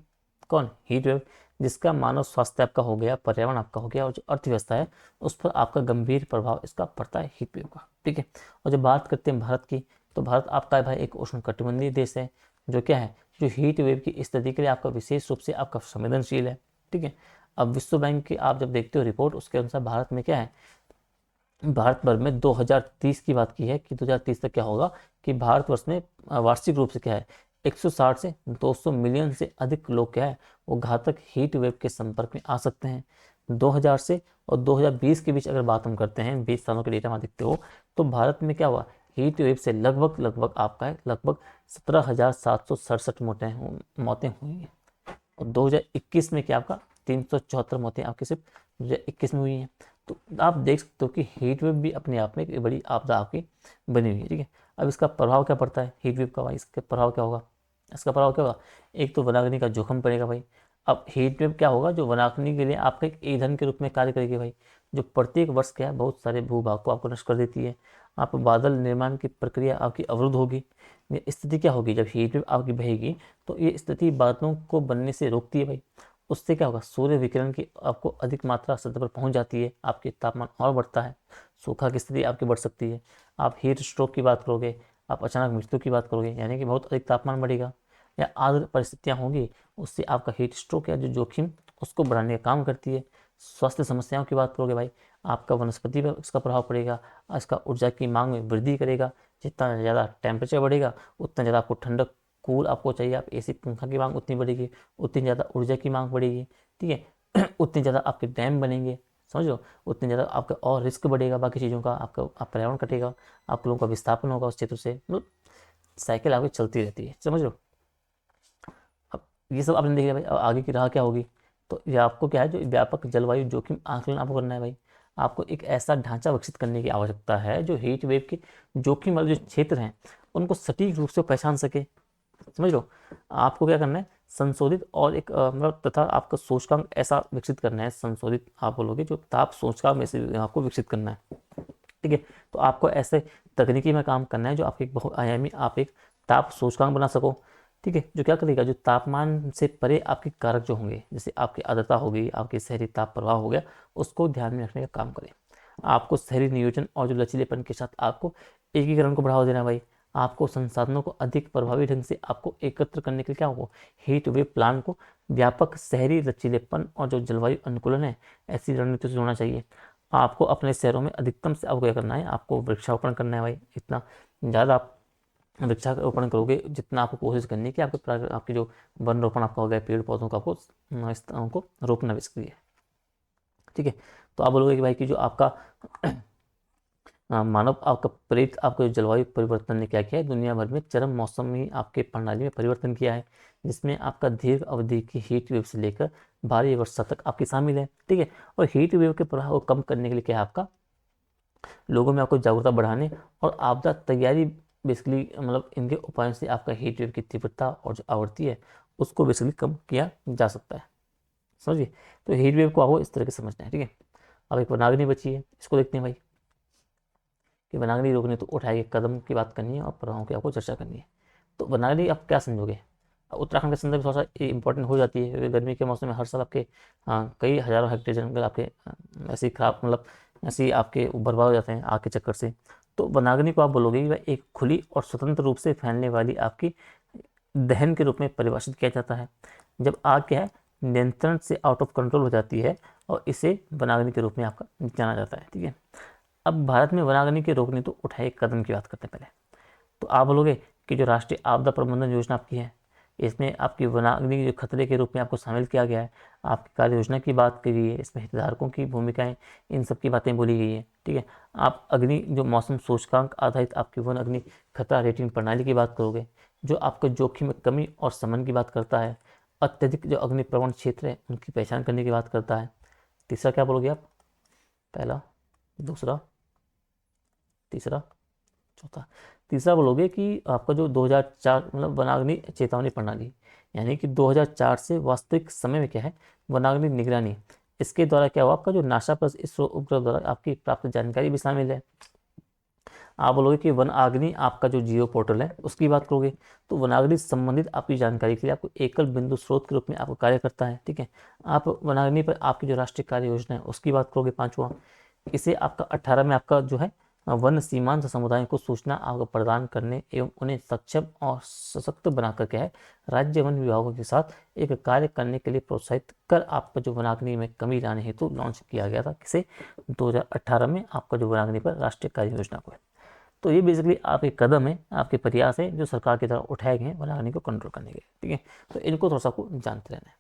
S1: कौन, हीट वेव, जिसका मानव स्वास्थ्य आपका हो गया, पर्यावरण आपका हो गया और जो अर्थव्यवस्था है उस पर आपका गंभीर प्रभाव इसका पड़ता है हीट वेव का, ठीक है। और जब बात करते हैं भारत की, तो भारत आपका भाई एक उष्णकटिबंधीय देश है जो क्या है, जो हीट वेव की स्थिति के लिए आपका विशेष रूप से आपका संवेदनशील है, ठीक है। अब विश्व बैंक की आप जब देखते हो रिपोर्ट, उसके अनुसार भारत में क्या है, भारत भर में 2030 की बात की है कि 2030 तक क्या होगा कि भारतवर्ष में वार्षिक रूप से क्या है 160 से 200 मिलियन से अधिक लोग क्या है वो घातक हीट वेव के संपर्क में आ सकते हैं। 2000 से और 2020 के बीच अगर बात हम करते हैं, 20 सालों के डेटा में देखते हो, तो भारत में क्या हुआ, हीट वेव से लगभग लगभग आपका है लगभग 17,767 मौतें हुई हैं। और 2021 में क्या आपका 374 मौतें आपकी सिर्फ 2021 में हुई हैं। तो आप देख सकते हो कि हीट वेव भी अपने आप में एक बड़ी आपदा आपकी बनी हुई है, ठीक है। अब इसका प्रभाव क्या पड़ता है हीट वेव का भाई, इसका प्रभाव क्या होगा, इसका प्रभाव क्या होगा, एक तो वनाग्नि का जोखिम पड़ेगा भाई। अब हीट वेव क्या होगा, जो वनाग्नि के लिए आपका एक ईंधन के रूप में कार्य करेगी भाई, जो प्रत्येक वर्ष क्या है बहुत सारे भूभाग को आपको नष्ट कर देती है। आप बादल निर्माण की प्रक्रिया आपकी अवरुद्ध होगी। ये स्थिति क्या होगी, जब हीट वेव आपकी बहेगी तो ये स्थिति बादलों को बनने से रोकती है भाई। उससे क्या होगा, सूर्य विकिरण की आपको अधिक मात्रा सतह पर पहुंच जाती है, आपके तापमान और बढ़ता है, सूखा की स्थिति आपकी बढ़ सकती है। आप हीट स्ट्रोक की बात करोगे, आप अचानक मृत्यु की बात करोगे, यानी कि बहुत अधिक तापमान बढ़ेगा या आर्द्र परिस्थितियाँ होंगी, उससे आपका हीट स्ट्रोक या जो जोखिम उसको बढ़ाने का काम करती है। स्वास्थ्य समस्याओं की बात करोगे भाई, आपका वनस्पति पर इसका प्रभाव पड़ेगा, इसका ऊर्जा की मांग में वृद्धि करेगा। जितना ज़्यादा टेम्परेचर बढ़ेगा उतना ज़्यादा आपको ठंडक कूल आपको चाहिए, आप एसी पंखा की मांग उतनी बढ़ेगी, उतनी ज़्यादा ऊर्जा की मांग बढ़ेगी, ठीक है। उतनी ज़्यादा आपके डैम बनेंगे, समझ लो, उतनी ज़्यादा आपका और रिस्क बढ़ेगा बाकी चीज़ों का, आपका पर्यावरण कटेगा, आप लोगों का विस्थापन होगा उस क्षेत्र से, मतलब साइकिल आपकी चलती रहती है, समझ लो। अब ये सब आपने देख लिया भाई, अब आगे की राह क्या होगी, तो ये आपको क्या है, जो व्यापक जलवायु जोखिम आकलन आपको करना है भाई। आपको एक ऐसा ढांचा विकसित करने की आवश्यकता है जो हीट वेव के जोखिम वाले जो क्षेत्र हैं उनको सटीक रूप से पहचान सके, समझ लो। आपको क्या करना है, संशोधित और एक मतलब तथा आपका सूचकांक ऐसा विकसित करना है, संशोधित आप बोलोगे जो ताप सूचकांक में से आपको विकसित करना है, ठीक है। तो आपको ऐसे तकनीकी में काम करना है जो आपके एक बहुआयामी आप एक ताप सूचकांक बना सको, ठीक है, जो क्या करेगा, जो तापमान से परे आपके कारक जो होंगे, जैसे आपकी आर्द्रता होगी, आपके शहरी ताप प्रवाह हो गया, उसको ध्यान में रखने का काम करें। आपको शहरी नियोजन और जो लचीलेपन के साथ आपको एकीकरण को बढ़ावा देना भाई। आपको संसाधनों को अधिक प्रभावी ढंग से आपको एकत्र करने के लिए क्या होगा, हीट वेव प्लान को व्यापक शहरी लचीलेपन और जो जलवायु अनुकूलन है ऐसी रणनीति से जोड़ना चाहिए। आपको अपने शहरों में अधिकतम से आपको क्या करना है, आपको वृक्षारोपण करना है भाई। इतना ज़्यादा आप वृक्षारोपण करोगे, जितना आपको कोशिश करनी है कि आपके जो वन रोपण आपका हो गया, पेड़ पौधों का आपको उनको रोपना बेसिकली है, ठीक है। तो आप बोलोगे कि भाई कि जो आपका मानव आपका प्रेरित आपका जो जलवायु परिवर्तन ने क्या किया है, दुनिया भर में चरम मौसमी आपके प्रणाली में परिवर्तन किया है, जिसमें आपका दीर्घ अवधि की हीट वेव से लेकर भारी वर्षा तक आपकी शामिल है, ठीक है। और हीट वेव के प्रभाव को कम करने के लिए क्या है, आपका लोगों में आपको जागरूकता बढ़ाने और आपदा तैयारी बेसिकली मतलब इनके उपायों से आपका हीट वेव की तीव्रता और जो आवृत्ति है उसको बेसिकली कम किया जा सकता है, समझिए। तो हीट वेव को आपको इस तरह के समझना है, ठीक है। अब एक वनाग्नि बची है, इसको देखते हैं भाई कि वनाग्नि रोकने तो उठाए गए कदम की बात करनी है और प्रभावों की आपको चर्चा करनी है। तो वनाग्नि आप क्या समझोगे, उत्तराखंड के संदर्भ में थोड़ा सा इंपॉर्टेंट हो जाती है, क्योंकि गर्मी के मौसम में हर साल आपके कई हजारों हेक्टेयर जंगल आपके ऐसे ही खराब मतलब ऐसे ही आपके बर्बाद हो जाते हैं आग के चक्कर से। तो वनाग्नि को आप बोलोगे कि वह एक खुली और स्वतंत्र रूप से फैलने वाली आपकी दहन के रूप में परिभाषित किया जाता है, जब आग क्या है नियंत्रण से आउट ऑफ कंट्रोल हो जाती है, और इसे वनाग्नि के रूप में आपका जाना जाता है, ठीक है। अब भारत में वनाग्नि के रोकने तो उठाए कदम की बात करते हैं पहले। तो आप बोलोगे कि जो राष्ट्रीय आपदा प्रबंधन योजना आपकी है, इसमें आपकी वनाग्नि के खतरे के रूप में आपको शामिल किया गया है, आपकी कार्य योजना की बात की गई है, इसमें हितधारकों की भूमिकाएं इन सब की बातें बोली गई है, ठीक है। आप अग्नि जो मौसम सूचकांक आधारित आपकी वन अग्नि खतरा रेटिंग प्रणाली की बात करोगे, जो आपका जोखिम में कमी और समन की बात करता है, अत्यधिक जो अग्नि प्रवण क्षेत्र है उनकी पहचान करने की बात करता है। तीसरा क्या बोलोगे आप, पहला, दूसरा, तीसरा, चौथा। तीसरा बोलोगे कि आपका जो 2004 मतलब वनाग्नि चेतावनी प्रणाली, यानी कि 2004 से वास्तविक समय में क्या है वनाग्नि निगरानी, इसके द्वारा क्या हुआ, आपका जो नासा प्लस इसरो उपग्रह द्वारा आपकी प्राप्त जानकारी भी शामिल है। आप बोलोगे कि वनाग्नि आपका जो जियो पोर्टल है उसकी बात करोगे, तो वनाग्नि संबंधित आपकी जानकारी के लिए आपको एकल बिंदु स्रोत के रूप में आपको कार्य करता है, ठीक है। आप वनाग्नि पर आपकी जो राष्ट्रीय कार्य योजना है उसकी बात करोगे, पांचवा, इसे आपका 18 में आपका जो है वन सीमांत समुदाय को सूचना आपको प्रदान करने एवं उन्हें सक्षम और सशक्त बनाकर क्या है राज्य वन विभागों के साथ एक कार्य करने के लिए प्रोत्साहित कर आपका जो वनाग्नि में कमी लाने हेतु लॉन्च किया गया था, किसे, 2018 में आपका जो वनाग्नि पर राष्ट्रीय कार्य योजना को है। तो ये बेसिकली आपके कदम है, आपके प्रयास है जो सरकार की तरफ उठाए गए हैं वनाग्नि को कंट्रोल करने के लिए, ठीक है। तो इनको थोड़ा सा आपको जानते रहना है।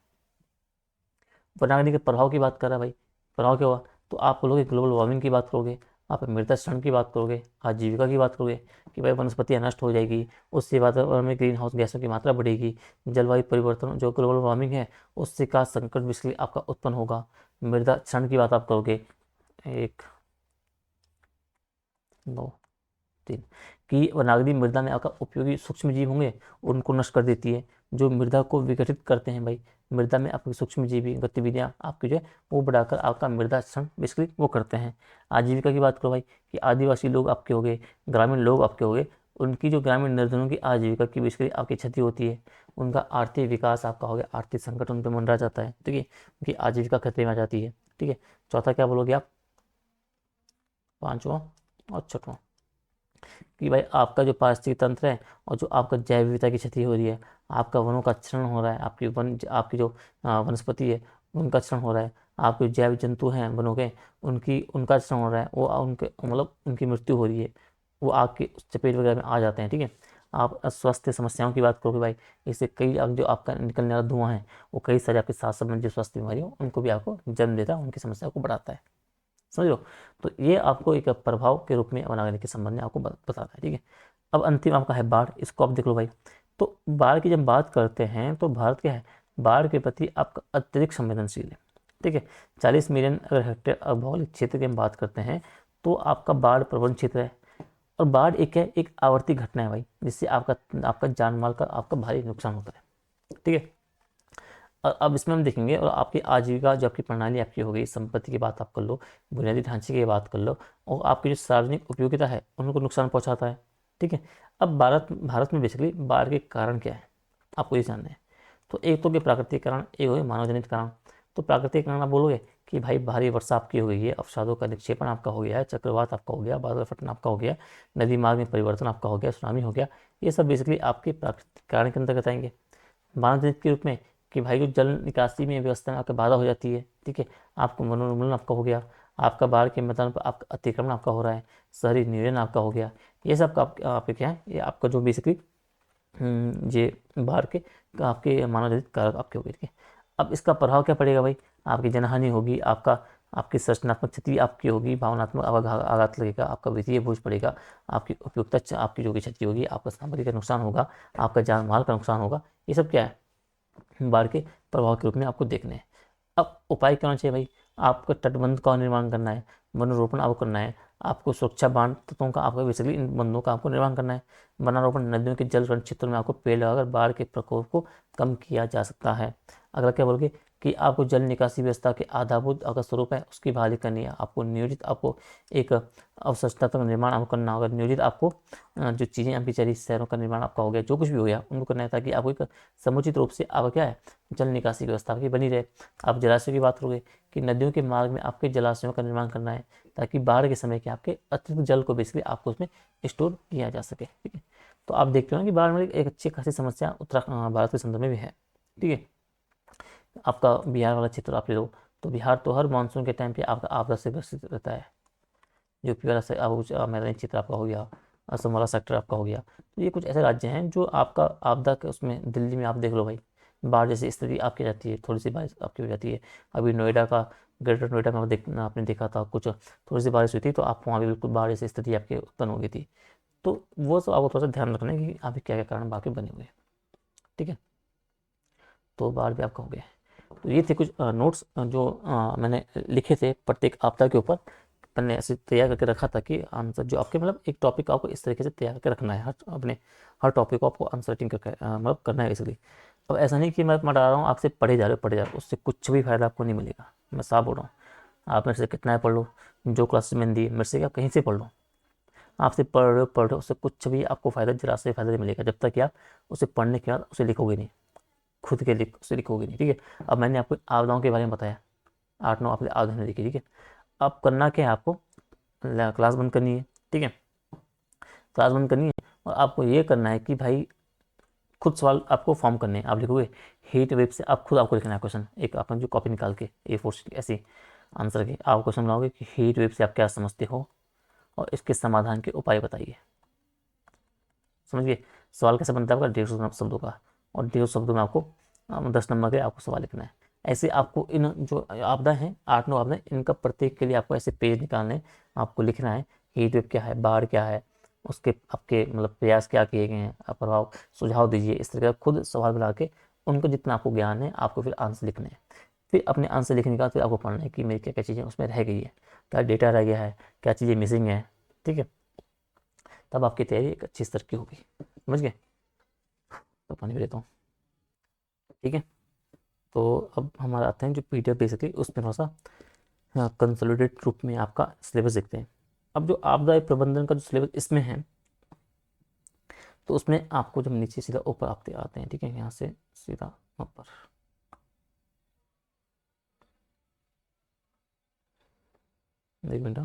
S1: वनाग्नि के प्रभाव की बात कर रहा है भाई, प्रभाव क्या हुआ, तो आप बोलोगे ग्लोबल वार्मिंग की बात करोगे, आप मृदा क्षरण की बात करोगे, आजीविका की बात करोगे कि भाई वनस्पतियाँ नष्ट हो जाएगी, उससे वातावरण में ग्रीन हाउस गैसों की मात्रा बढ़ेगी, जलवायु परिवर्तन जो ग्लोबल वार्मिंग है उससे का संकट बिजली आपका उत्पन्न होगा। मृदा क्षरण की बात आप करोगे, एक दो तीन, कि वनाग्नि मृदा में आपका उपयोगी सूक्ष्म जीव होंगे, उनको नष्ट कर देती है, जो मृदा को विघटित करते हैं भाई, मृदा में आपकी सूक्ष्म जीवी गतिविधियाँ आपकी जो है वो बढ़ाकर आपका मृदा क्षरण बेसिकली वो करते हैं। आजीविका की बात करो भाई, कि आदिवासी लोग आपके हो गए, ग्रामीण लोग आपके हो गए, उनकी जो ग्रामीण निर्धनों की आजीविका की बेसिकली आपकी क्षति होती है, उनका आर्थिक विकास आपका हो गया, आर्थिक संकट उन पर मंडरा जाता है, ठीक है, उनकी आजीविका खतरे में आ जाती है, ठीक है। चौथा क्या बोलोगे आप, पांचवा और छठवां, कि भाई आपका जो पारिस्थितिकी तंत्र है और जो आपका जैव विविधता की क्षति हो रही है, आपका वनों का क्षरण हो रहा है, आपकी जो वनस्पति है उनका क्षरण हो रहा है, आपके जैव जंतु हैं वनों के उनका क्षरण हो रहा है, वो उनके मतलब उनकी मृत्यु हो रही है, वो आग की चपेट वगैरह में आ जाते हैं, ठीक है। आप स्वास्थ्य समस्याओं की बात करोगे भाई, इससे कई जो आपका निकलने वाला धुआं है वो कई सारे आपके साथ संबंधित स्वास्थ्य बीमारियों उनको भी आपको जन्म देता है, उनकी समस्या को बढ़ाता है, समझ लो। तो ये आपको एक प्रभाव के रूप में वनाग्नि के संबंध में आपको बताता है, ठीक है। अब अंतिम आपका है बाढ़, इसको आप देख लो भाई। तो बाढ़ की जब बात करते हैं तो भारत क्या है, बाढ़ के प्रति आपका अत्यधिक संवेदनशील है, ठीक है। 40 मिलियन अगर हेक्टेयर भौगोलिक क्षेत्र की हम बात करते हैं तो आपका बाढ़ प्रवण क्षेत्र है। और बाढ़ एक है, एक आवर्ती घटना है भाई, जिससे आपका आपका जान माल का आपका भारी नुकसान होता है, ठीक है। और अब इसमें हम देखेंगे, और आपकी आजीविका जो आपकी प्रणाली आपकी हो गई, संपत्ति की बात आप कर लो, बुनियादी ढांचे की बात कर लो, और आपकी जो सार्वजनिक उपयोगिता है उनको नुकसान पहुंचाता है, ठीक है। अब भारत भारत में बेसिकली बाढ़ के कारण क्या है आपको ये जानना है। तो एक तो कि प्राकृतिक कारण, एक हो गए मानव जनित कारण। तो प्राकृतिक कारण आप बोलोगे कि भाई भारी वर्षा आपकी हो गई है, अवसादों का निक्षेपण आपका हो गया है, चक्रवात आपका हो गया, बादल फटना आपका हो गया, नदी मार्ग में परिवर्तन आपका हो गया, सुनामी हो गया, ये सब बेसिकली आपके प्राकृतिक कारण के अंतर्गत आएंगे। मानव जनित के रूप में कि भाई जो जल निकासी में व्यवस्था में आपके बाधा हो जाती है, ठीक है, आपको वनोन्मूलन आपका हो गया, आपका बाढ़ के मैदान पर आपका अतिक्रमण आपका हो रहा है, शहरी नियोजन आपका हो गया, ये सब का आपके क्या है, ये आपका जो बेसिकली ये बाढ़ के आपके मानव जनित कारक आपके हो गए, ठीक है। अब इसका प्रभाव क्या पड़ेगा भाई, आपकी जनहानि होगी, आपकी संरचनात्मक क्षति आपकी होगी, भावनात्मक आघात लगेगा, आपका वित्तीय बोझ पड़ेगा, आपकी उपयुक्तता आपकी जो की क्षति होगी, आपका सामग्री का नुकसान होगा, आपका जान माल का नुकसान होगा, ये सब क्या है, बाढ़ के प्रभाव के रूप में आपको देखने हैं। अब उपाय क्या होना चाहिए भाई, आपको तटबंध का निर्माण करना है, वनारोपण आपको करना है, आपको सुरक्षा बांध तत्वों का आपको बेसिकली इन बंधों का आपको निर्माण करना है, वनारोपण नदियों के जल क्षेत्रों में आपको पेड़ लगाकर बाढ़ के प्रकोप को कम किया जा सकता है। अगला क्या बोलोगे कि आपको जल निकासी व्यवस्था के आधारभूत अगर स्वरूप है उसकी बहाली करनी है, आपको नियोजित आपको एक अवसंरचना का निर्माण आपको करना होगा, नियोजित आपको जो चीज़ें अभी चली शहरों का निर्माण आपका हो गया, जो कुछ भी हो गया उनको करना है, ताकि आपको एक समुचित रूप से आपका क्या है जल निकासी व्यवस्था आपकी बनी रहे। आप जलाशय की बात करोगे कि नदियों के मार्ग में आपके जलाशयों का निर्माण करना है, ताकि बाढ़ के समय के आपके अतिरिक्त जल को बेसिकली आपको उसमें स्टोर किया जा सके, ठीक है। तो आप देखते हो कि बाढ़ में एक अच्छी खासी समस्या उत्तराखंड भारत के संदर्भ में भी है, ठीक है। आपका बिहार वाला क्षेत्र आप ले लो, तो बिहार तो हर मानसून के टाइम पे आपका आपदा से ग्रसित रहता है। यूपी वाला मैदानी क्षेत्र आपका हो गया, असम वाला सेक्टर आपका हो गया, तो ये कुछ ऐसे राज्य हैं जो आपका आपदा के उसमें, दिल्ली में आप देख लो भाई, बाढ़ जैसी स्थिति आपकी रहती है, थोड़ी सी बारिश आपकी हो जाती है। अभी नोएडा का, ग्रेटर नोएडा में आपने देखा था कुछ थोड़ी सी बारिश हुई थी तो आपको वहाँ भी बिल्कुल बाढ़ जैसी स्थिति आपकी उत्पन्न हो गई थी। तो वो सब आपको थोड़ा सा ध्यान रखना है कि अभी क्या क्या कारण बाकी बने हुए हैं, ठीक है। तो बाढ़ भी आपका हो गया है। तो ये थे कुछ नोट्स जो मैंने लिखे थे प्रत्येक आपदा के ऊपर, मैंने ऐसे तैयार करके रखा था कि आंसर जो आपके मतलब एक टॉपिक आपको इस तरीके से तैयार करके रखना है, हर टॉपिक को आपको आंसर राइटिंग करके मतलब करना है इसलिए। अब ऐसा नहीं कि मैं रहा हूँ आपसे पढ़े जा रहे हो, उससे कुछ भी फायदा आपको नहीं मिलेगा, मैं साफ बोल रहा हूँ। आप मेरे से कितना है पढ़ लो, जो क्लासेस मैंने दी मेरे से आप कहीं से पढ़ लो, आपसे पढ़ रहे हो उससे कुछ भी आपको फ़ायदा जरा से फ़ायदा नहीं मिलेगा जब तक कि आप उसे पढ़ने के बाद उसे लिखोगे नहीं, खुद के उसे लिखोगे नहीं, ठीक है। अब मैंने आपको आपदाओं के बारे में बताया, 8-9 आपने आपदाएं देखी, ठीक है। अब करना क्या है आपको, क्लास बंद करनी है, ठीक है, क्लास बंद करनी है, और आपको ये करना है कि भाई खुद सवाल आपको फॉर्म करने हैं, आप लिखोगे हीट वेव से, आप खुद आपको लिखना है क्वेश्चन, एक आपने जो कॉपी निकाल के A4 शीट ऐसे आंसर के आप क्वेश्चन बनाओगे कि हीट वेव से आप क्या समझते हो और इसके समाधान के उपाय बताइए। समझिए सवाल कैसे बनता है आपका, 150 शब्दों का, और 150 शब्दों में आपको 10 नंबर के आपको सवाल लिखना है। ऐसे आपको इन जो आपदा हैं 8-9 आपदा, इनका प्रत्येक के लिए आपको ऐसे पेज निकालने हैं, आपको लिखना है हीट वेव क्या है, बाढ़ क्या है, उसके आपके मतलब प्रयास क्या किए गए हैं, आप प्रभाव सुझाव दीजिए। इस तरह का खुद सवाल बना के उनको जितना आपको ज्ञान है आपको फिर आंसर लिखने हैं। फिर अपने आंसर लिखने के बाद फिर आपको पढ़ना है कि मेरी क्या क्या चीज़ें उसमें रह गई है, क्या डेटा रह गया है, क्या चीज़ें मिसिंग है। ठीक है, तब आपकी तैयारी एक अच्छी स्तर की होगी। समझ गए? तो पानी भी लेता हूँ। ठीक है, तो अब हमारा आते हैं जो पीडीएफ बेसिकली उसमें थोड़ा सा कंसोलिडेट रूप में आपका सिलेबस देखते हैं। अब जो आपदा प्रबंधन का जो सिलेबस इसमें है, तो उसमें आपको जब नीचे सीधा ऊपर आते आते हैं, ठीक है, यहाँ से सीधा ऊपर, एक मिनट।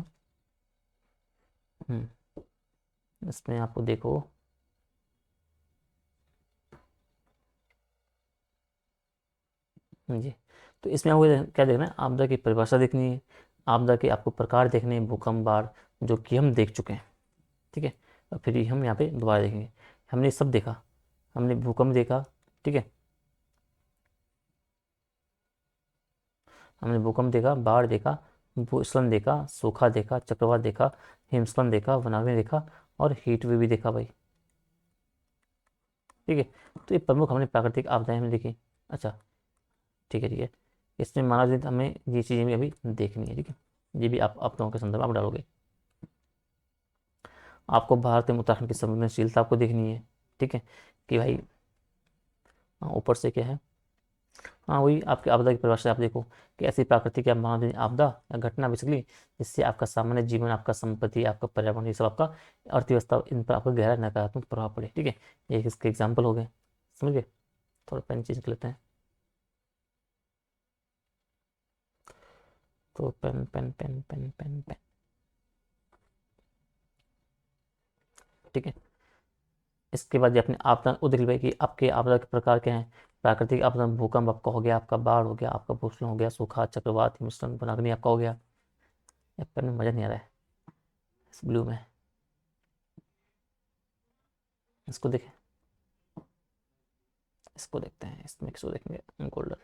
S1: इसमें आपको देखो, जी, तो इसमें आपको क्या देखना है, आपदा की परिभाषा देखनी है, आपदा के आपको प्रकार देखने हैं, भूकंप बाढ़, जो कि हम देख चुके हैं। ठीक है, और फिर हम यहाँ पे दोबारा देखेंगे। हमने सब देखा, हमने भूकंप देखा, ठीक है, हमने भूकंप देखा, बाढ़ देखा, भूस्खलन देखा, सूखा देखा, चक्रवात देखा, हिमस्खलन देखा, वनाग्नि देखा, और हीट वेव भी देखा भाई। ठीक है, तो ये प्रमुख हमने प्राकृतिक आपदाएं हमने देखी। अच्छा, ठीक है, ठीक है, इसमें मानव जीवित हमें ये चीज़ें भी अभी देखनी है। ठीक है, ये भी आप आपदाओं के संदर्भ में आप डालोगे। आपको भारत एवं उत्तराखंड की संवेदनशीलता आपको देखनी है। ठीक है, कि भाई ऊपर से क्या है, हाँ वही आपकी आपदा की परिभाषा आप देखो कि ऐसी प्राकृतिक या मानव आपदा या घटना बेसिकली जिससे आपका सामान्य जीवन, आपका संपत्ति, आपका पर्यावरण, ये सब आपका अर्थव्यवस्था, इन पर आपका गहरा नकारात्मक प्रभाव पड़े। ठीक है, ये इसके एग्जाम्पल हो गए। समझ गए? थोड़ा पेन चेंज कर लेते हैं। तो pen pen pen pen pen pen, ठीक है। इसके बाद ये अपने आपदा वो देख लीजिए कि आपके आपदा के प्रकार क्या हैं। प्राकृतिक आपदा में भूकंप आपका हो गया, आपका बाढ़ हो गया, आपका भूस्खलन हो गया, सूखा, चक्रवात, हिमस्खलन, वनाग्नि आपका हो गया। ये पेन में मजा नहीं आ रहा है इस ब्लू में, इसको देखें, इसको देखते हैं, इसमें किसको देखेंगे, गोल्डन।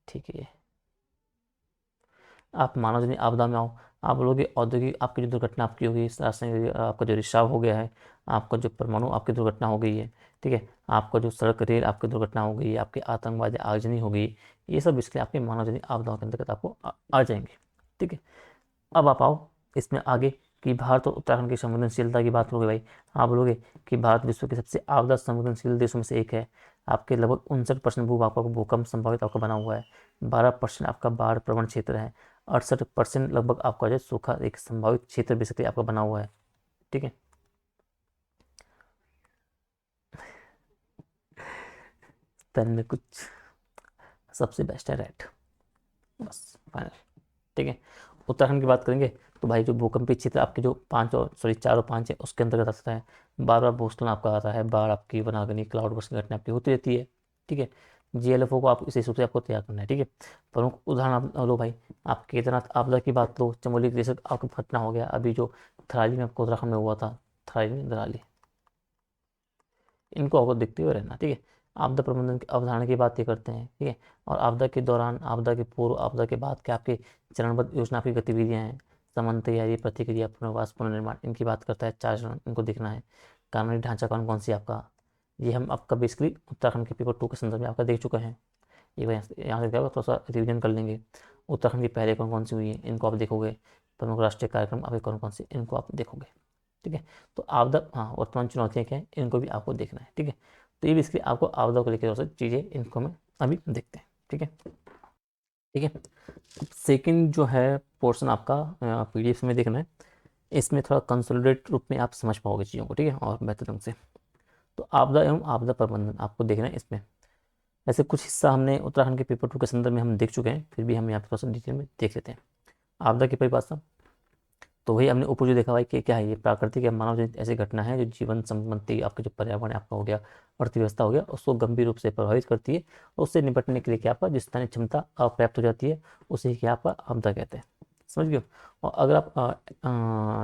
S1: ठीक है, ये आप मानवजन्य आपदा में आओ, आप बोलोगे औद्योगिक आपकी जो दुर्घटना आपकी होगी, रासायनिक आपका जो रिसाव हो गया है, आपका जो परमाणु आपकी दुर्घटना हो गई है, ठीक है, आपका जो सड़क रेल आपकी दुर्घटना हो गई है, आपकी आतंकवादी आगजनी हो गई, ये सब इसलिए आपके मानवजन्य आपदाओं के अंतर्गत आपको आ जाएंगे। ठीक है, अब आप आओ इसमें आगे कि भारत और उत्तराखंड की संवेदनशीलता की बात करोगे भाई, आप बोलोगे कि भारत विश्व के सबसे आपदा संवेदनशील देशों में से एक है। आपके लगभग 59% भूभाग आपका भूकंप संभावित आपका बना हुआ है, 12% आपका बाढ़ प्रवण क्षेत्र है, 68% लगभग आपका जो सूखा एक संभावित क्षेत्र बेसिकली आपका बना हुआ है। ठीक है, पेन में कुछ सबसे बेस्ट है रेड, बस फाइनल। ठीक है, उत्तराखंड की बात करेंगे तो भाई जो भूकंपीय क्षेत्र आपके जो 4 और 5 है उसके अंतर्गत आता है। बार बार भूस्खलन आपका आता है, बाढ़ आपकी, वनाग्नि, क्लाउड बर्स्ट की घटना आपकी होती रहती है। ठीक है, जीएलएफओ को आप इस हिसाब से आपको तैयार करना है। ठीक है, प्रमुख उदाहरण आप लो भाई, आप केदारनाथ आपदा की बात लो, चमोली जैसे आपका घटना हो गया, अभी जो थराली में आपको उत्तराखंड में हुआ था, थराली दराली, इनको आपको देखते हुए रहना। ठीक है, आपदा प्रबंधन की अवधारणा की बात ये करते हैं। ठीक है, और आपदा के दौरान, आपदा के पूर्व, आपदा के बाद के आपके चरणबद्ध योजना की गतिविधियाँ हैं, समन तैयारी, प्रतिक्रिया, पुनर्वास, पुनर्निर्माण, इनकी बात करता है। 4 चरण इनको देखना है। कानूनी ढांचा कौन कौन सी आपका, ये हम आपका बेसिकली उत्तराखंड के पेपर 2 के संदर्भ में आपका देख चुके हैं। ये यहाँ से क्या होगा, थोड़ा सा रिविजन कर लेंगे। उत्तराखंड की पहले कौन कौन सी हुई है इनको आप देखोगे, प्रमुख राष्ट्रीय कार्यक्रम आपके कौन कौन से, इनको आप देखोगे। ठीक है, तो आपदा, हाँ वर्तमान चुनौतियाँ क्या है इनको भी आपको देखना है। ठीक है, तो ये बेसिकली आपको आपदा को लेकर थोड़ा सा चीज़ें, इनको में अभी देखते हैं। ठीक है, ठीक है, सेकंड जो है पोर्शन आपका पीडीएफ में देखना है, इसमें थोड़ा कंसोलिडेट रूप में आप समझ पाओगे चीज़ों को। ठीक है, और बेहतर ढंग से। तो आपदा एवं आपदा प्रबंधन आपको देखना है इसमें। ऐसे कुछ हिस्सा हमने उत्तराखंड के पेपर 2 के संदर्भ में हम देख चुके हैं, फिर भी हम यहाँ पे थोड़ा सा डिटेल में देख लेते हैं। आपदा की परिभाषा, तो वही हमने ऊपर जो देखा भाई कि क्या है, ये प्राकृतिक या मानव जनित ऐसी घटना है जो जीवन संबंधी आपके जो पर्यावरण आपका हो गया, अर्थव्यवस्था हो गया, उसको गंभीर रूप से प्रभावित करती है, और उससे निपटने के लिए क्या आपका जिस स्थानीय क्षमता अपर्याप्त हो जाती है, उसे क्या आपका आपदा कहते हैं। समझ गए हो। और अगर आप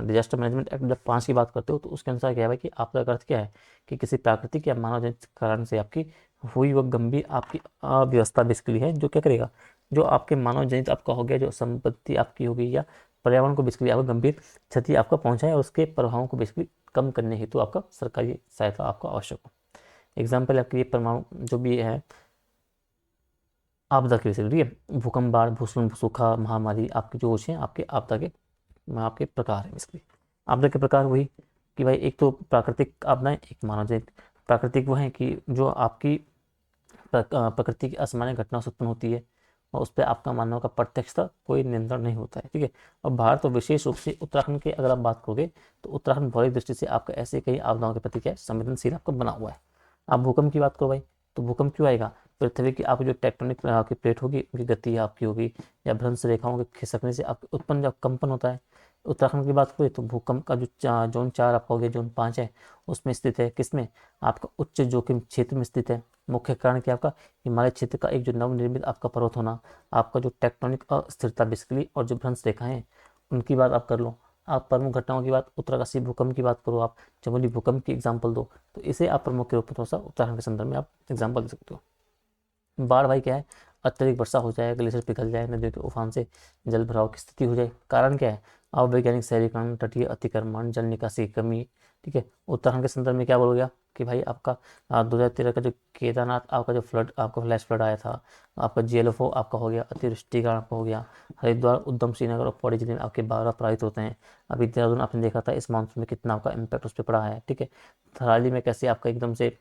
S1: डिजास्टर मैनेजमेंट एक्ट 2005 की बात करते हो तो उसके अनुसार क्या है भाई कि आपदा का अर्थ क्या है कि किसी प्राकृतिक या मानव जनित कारण से आपकी हुई वह गंभीर आपकी अव्यवस्था बेसिकली है, जो क्या करेगा, जो आपके मानव जनित आपका हो गया, जो संपत्ति आपकी हो गई या पर्यावरण को बेसिकली आपको गंभीर क्षति आपका पहुंचाए और उसके प्रभावों को बेसिकली कम करने हेतु आपका सरकारी सहायता आपको आवश्यक हो। एग्जाम्पल आपके ये परमाणु जो भी है आपदा के बेसिकली, ठीक है, भूकंप, बाढ़, भूस्खलन, सूखा, महामारी, आपके जो हैं आपके आपदा के आपके प्रकार है बेसिकली। आपदा के प्रकार वही कि भाई एक तो प्राकृतिक आपदाएं, एक मानव जनित। प्राकृतिक वो है कि जो आपकी प्रकृति की असामान्य घटना से उत्पन्न होती है और उस पर आपका मानव का प्रत्यक्षता कोई नियंत्रण नहीं होता है, ठीक है। और भारत और विशेष रूप से उत्तराखंड के अगर आप बात करोगे तो उत्तराखंड भौगोलिक दृष्टि से आपका ऐसे कई आपदाओं के प्रति क्या है, संवेदनशील आपका बना हुआ है। आप भूकंप की बात करो भाई, तो भूकंप क्यों आएगा, पृथ्वी की आपकी जो टेक्टोनिक आपकी प्लेट होगी उनकी गति आपकी होगी या भ्रंश रेखाओं के खिसकने से आपके उत्पन्न जब कंपन होता है। उत्तराखंड की बात करें तो भूकंप का जो जोन 4 आपका हो गया, जोन 5 है उसमें स्थित है, किसमें, आपका उच्च जोखिम क्षेत्र में स्थित है। मुख्य कारण क्या आपका हिमालय क्षेत्र का एक जो नवनिर्मित आपका पर्वत होना, आपका जो टेक्टोनिक अस्थिरता बेसिकली और जो भ्रंश रेखाएं हैं उनकी बात आप कर लो। आप प्रमुख घटनाओं की बात, उत्तरकाशी भूकंप की बात करो, आप चमोली भूकंप की एग्जाम्पल दो, तो इसे आप प्रमुख के रूप में थोड़ा सा उत्तराखंड के संदर्भ में आप एग्जाम्पल दे सकते हो। बाढ़ भाई क्या है, अत्यधिक वर्षा हो जाए, ग्लेशियर पिघल जाए, नदियों के उफान से जल भराव की स्थिति हो जाए। कारण क्या है, अवैज्ञानिक शहरीकरण, तटीय अतिक्रमण, जल निकासी की कमी, ठीक है। उत्तराखंड के संदर्भ में क्या बोल गया कि भाई आपका 2013 का जो केदारनाथ आपका जो फ्लड आपका फ्लैश फ्लड आया था, आपका GLFO आपका हो गया, अतिवृष्टि कारण आपका हो गया। हरिद्वार, उधम सिंह और पौड़ी जिले में आपके 12 प्रभावित होते हैं। अभी देहरादून आपने देखा था इस मानसून में कितना आपका इम्पैक्ट उस पर पड़ा है, ठीक है। थराली में कैसे आपका एकदम से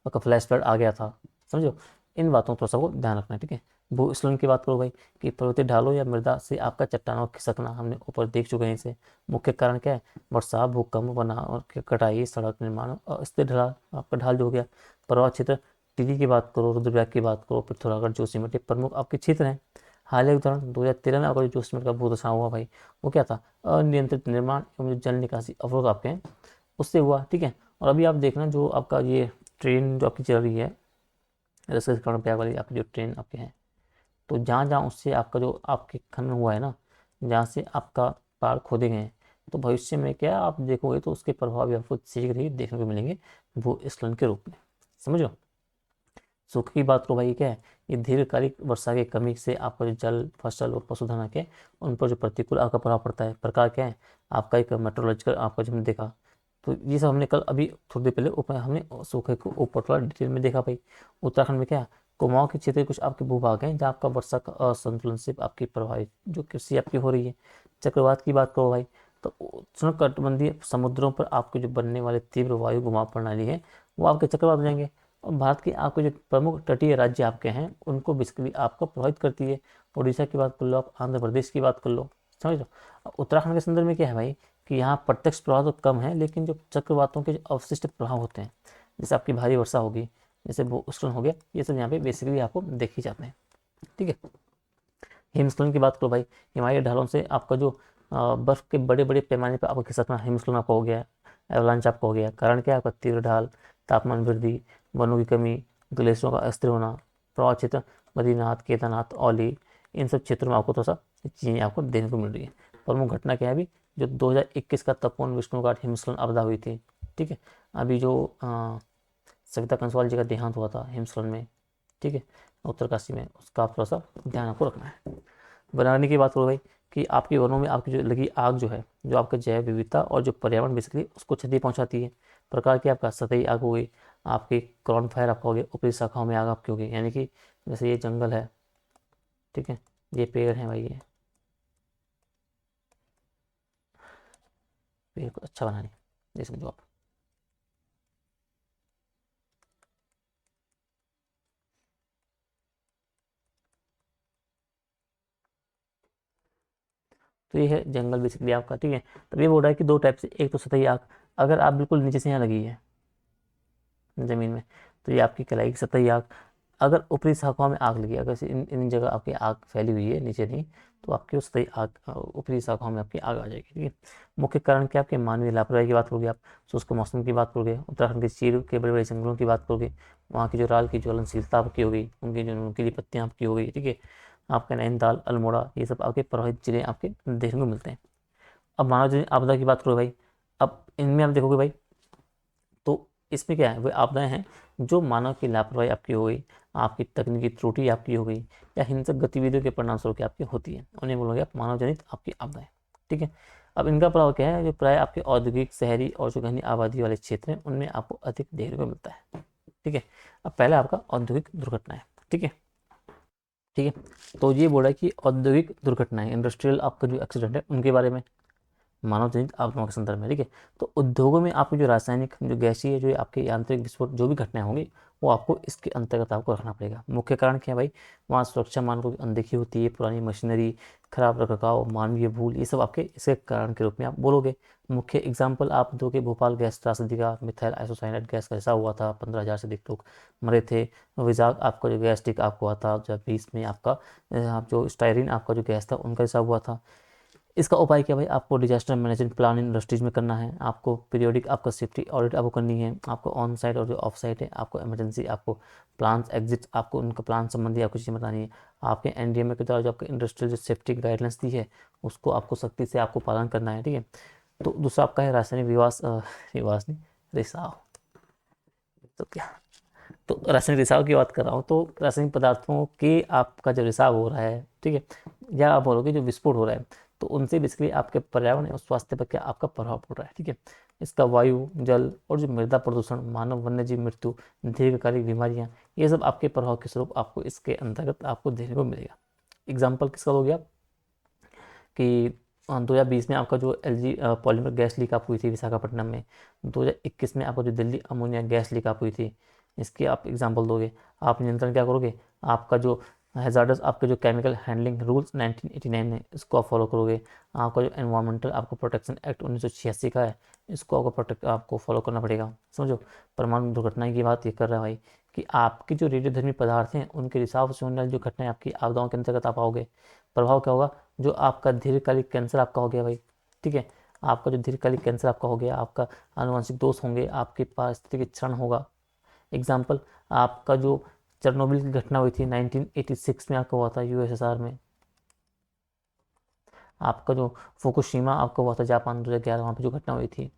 S1: आपका फ्लैश फ्लड आ गया था, समझो। इन बातों को थोड़ा सा को ध्यान रखना है, ठीक है। भूस्खलन की बात करो भाई कि पर्वतीय ढालों या मृदा से आपका चट्टानों का खिसकना, हमने ऊपर देख चुके हैं इसे। मुख्य कारण क्या है, वर्षा, भूकंप, बनावट की कटाई, सड़क निर्माण, अस्थिर ढाल आपका ढाल जो हो गया। प्रवाह क्षेत्र, टिहरी की बात करो, रुद्रप्रयाग की बात करो, पिथौरागढ़, जोशीमठ, ये प्रमुख आपके क्षेत्र हैं। हाल ही उदाहरण 2013 में आपका जो जोशीमठ का भूदशा हुआ भाई, वो क्या था, अनियंत्रित निर्माण एवं जो जल निकासी अवरोध आपके हैं उससे हुआ, ठीक है। और अभी आप देखना जो आपका ये ट्रेन जो आपकी चल रही है रसद कर्णप्रयाग वाली आपकी जो ट्रेन आपके हैं, तो जहाँ जहाँ उससे आपका जो आपके खनन हुआ है ना, जहाँ से आपका पहाड़ खोदे गए हैं, तो भविष्य में क्या आप देखोगे तो उसके प्रभाव भी आपको शीघ्र ही देखने को मिलेंगे भूस्खलन के रूप में, समझो। सूखे की बात करो भाई, क्या है, ये दीर्घकालिक वर्षा की कमी से आपका जो जल, फसल और पशुधन के उन पर जो प्रतिकूल आपका प्रभाव पड़ता है। प्रकार क्या है, आपका एक मेट्रोलॉजिकल आपका जो हमने देखा, तो ये सब हमने कल अभी थोड़ी देर पहले ऊपर हमने सूखे को ऊपर थोड़ा डिटेल में देखा भाई। उत्तराखंड में क्या, कुमाऊं के क्षेत्र के कुछ आपके भूभाग हैं जहाँ आपका वर्षा का असंतुलन से आपकी प्रभावित जो कृषि आपकी हो रही है। चक्रवात की बात करो भाई, तो उष्णकटिबंधीय समुद्रों पर आपके जो बनने वाले तीव्र वायु घुमाव प्रणाली है वो आपके चक्रवात हो जाएंगे। और भारत के आपके जो प्रमुख तटीय राज्य आपके हैं उनको बेसिकली आपको प्रभावित करती है। उड़ीसा की बात कर लो, आप आंध्र प्रदेश की बात कर लो, समझ लो। उत्तराखंड के संदर्भ में क्या है भाई कि यहाँ प्रत्यक्ष प्रभाव तो कम है, लेकिन जो चक्रवातों के जो अवशिष्ट प्रभाव होते हैं, जैसे आपकी भारी वर्षा होगी, जैसे भूस्खलन हो गया, ये सब यहाँ पे बेसिकली आपको देखे जाते हैं, ठीक है। हिमस्खलन की बात करो भाई, हिमालय ढालों से आपका जो बर्फ के बड़े बड़े पैमाने पर आपको खिसकना, हिमस्खलन आपका हो गया, एवलांच आपका हो गया। कारण क्या है, आपका तीव्र ढाल, तापमान वृद्धि, वनों की कमी, ग्लेशियरों का अस्थिर होना। प्रवाह क्षेत्र, बद्रीनाथ, केदारनाथ, औली, इन सब क्षेत्रों में आपको थोड़ा सा चीज़ें आपको देखने को मिल रही है। प्रमुख घटना क्या है अभी, जो 2021 का तपोवन विष्णुघाट हिमस्खलन आपदा हुई थी, ठीक है। अभी जो सविता कंसवाल जी का देहांत हुआ था हिमस्खलन में, ठीक है, उत्तरकाशी में, उसका आप थोड़ा सा ध्यान आपको रखना है। बनाने की बात करो भाई कि आपके वनों में आपकी जो लगी आग जो है, जो आपका जैव विविधता और जो पर्यावरण बेसिकली उसको क्षति पहुंचाती है। प्रकार की आपका सतही आग हो गई, आपकी क्रॉन फायर आपका हो गया, ऊपरी शाखाओं में आग आपकी हो गई, यानी कि जैसे ये जंगल है, ठीक है, ये पेड़ है भाई, ये पेड़ को अच्छा बनाने, ये समझो आप। तो ये है जंगल बेसिकली आपका, ठीक है। तब ये बोल रहा है कि दो टाइप से, एक तो सतही आग, अगर आप बिल्कुल नीचे से यहाँ लगी है जमीन में, तो ये आपकी कहलाएगी सतही आग। अगर ऊपरी शाखाओं में आग लगी, अगर इन इन जगह आपकी आग फैली हुई है नीचे नहीं, तो आपकी उस सतही आग ऊपरी शाखाओं में आपकी आग आ जाएगी, ठीक है। मुख्य कारण क्या, आपके मानवीय लापरवाही की बात करोगे आप, शुष्क मौसम की बात करोगे, उत्तराखंड के चीड़ के बड़े बड़े जंगलों की बात करोगे, वहाँ की जो राल की ज्वलनशीलता आपकी हो गई, उनकी जो नुकीली पत्तियाँ आपकी हो गई, ठीक है। आपके नैनीताल, अल्मोड़ा, ये सब आपके प्रभावित जिले आपके देखने को मिलते हैं। अब मानव जनित आपदा की बात करो भाई, अब इनमें आप देखोगे भाई, तो इसमें क्या है, वे आपदाएं हैं जो मानव की लापरवाही आपकी हो गई, आपकी तकनीकी त्रुटि आपकी हो गई, या हिंसक गतिविधियों के परिणामस्वरूप आपकी होती है, उन्हें बोलोगे आप मानव जनित आपकी आपदाएं। ठीक है। अब इनका प्रभाव क्या है, जो प्राय आपके औद्योगिक, शहरी और जो घनी आबादी वाले क्षेत्र हैं उनमें आपको अधिक देखने को मिलता है। ठीक है। अब पहला आपका औद्योगिक दुर्घटना है। ठीक है। ठीक है। तो ये बोल रहा है कि औद्योगिक दुर्घटनाएं, इंडस्ट्रियल आपका जो एक्सीडेंट है उनके बारे में, मानव जनित आपदाओं के संदर्भ में। ठीक है। तो उद्योगों में आपको जो रासायनिक, जो गैसीय, जो आपके यांत्रिक विस्फोट, जो भी घटनाएं होंगी वो आपको इसके अंतर्गत आपको रखना पड़ेगा। मुख्य कारण क्या है भाई, वहाँ सुरक्षा मानकों की अनदेखी होती है, पुरानी मशीनरी, खराब रखरखाव, मानवीय भूल, ये सब आपके इसके कारण के रूप में आप बोलोगे। मुख्य एग्जाम्पल आप दोगे, भोपाल गैस त्रासदी का, मिथाइल आइसोसाइनेट गैस का रिसाव हुआ था, 15,000 से अधिक लोग मरे थे। विजाग आपका जो गैस टिक आपको हुआ था, जब 20 में आपका आप जो स्टायरीन आपका जो गैस था उनका रिसाव हुआ था। इसका उपाय क्या भाई, आपको डिजास्टर मैनेजमेंट प्लान इंडस्ट्रीज में करना है, आपको पीरियोडिक आपका सेफ्टी ऑडिट आपको करनी है, आपको ऑन साइट और जो ऑफ साइट है आपको इमरजेंसी आपको प्लान एग्जिट आपको उनका प्लान संबंधी आपको चीज़ें बतानी है। आपके एनडीएमए के द्वारा जो आपके इंडस्ट्रियल जो सेफ्टी गाइडलाइंस दी है उसको आपको सख्ती से आपको पालन करना है। ठीक है। तो दूसरा आपका है रासायनिक विवास नहीं, रिसाव। तो क्या, तो रासायनिक रिसाव की बात कर रहा हूँ, तो रासायनिक पदार्थों के आपका जो रिसाव हो रहा है, ठीक है, या आप बोलोगे जो विस्फोट हो रहा है, तो उनसे बेसिकली आपके पर्यावरण और स्वास्थ्य पर क्या आपका प्रभाव पड़ रहा है। ठीक है। इसका वायु, जल और जो मृदा प्रदूषण, मानव वन्य जीव मृत्यु, दीर्घकालिक बीमारियां, ये सब आपके प्रभाव के स्वरूप आपको इसके अंतर्गत आपको देखने को मिलेगा। एग्जाम्पल किसका हो गया कि 2020 में आपका जो एलजी पॉलीमर गैस लीक आप हुई थी विशाखापट्टनम में, 2021 में आपका जो दिल्ली अमोनिया गैस लीक आप हुई थी, इसकी आप एग्जांपल दोगे। आप नियंत्रण क्या करोगे, आपका जो हैजार्डस आपके जो केमिकल हैंडलिंग रूल्स 1989 है इसको आप फॉलो करोगे। आपका जो एनवायरमेंटल आपको प्रोटेक्शन एक्ट 1986 का है, इसको आपको फॉलो करना पड़ेगा। समझो, परमाणु दुर्घटना की बात ये कर रहा है भाई कि आपकी जो रेडियोधर्मी पदार्थ हैं उनके रिसाव से होने वाली जो घटनाएं आपकी आपदाओं के अंतर्गत आप आओगे, प्रभाव क्या होगा, जो आपका दीर्घकालिक कैंसर आपका हो गया भाई। ठीक है। आपका जो दीर्घकालिक कैंसर आपका हो गया, आपका आनुवंशिक दोष होंगे, आपके पारिस्थितिक क्षरण होगा। एग्जाम्पल, आपका जो चेरनोबिल की घटना हुई थी 1986 में आपका हुआ था यूएसएसआर में, आपका जो फुकुशिमा आपका हुआ था जापान 2011, वहाँ पे जो घटना हुई थी।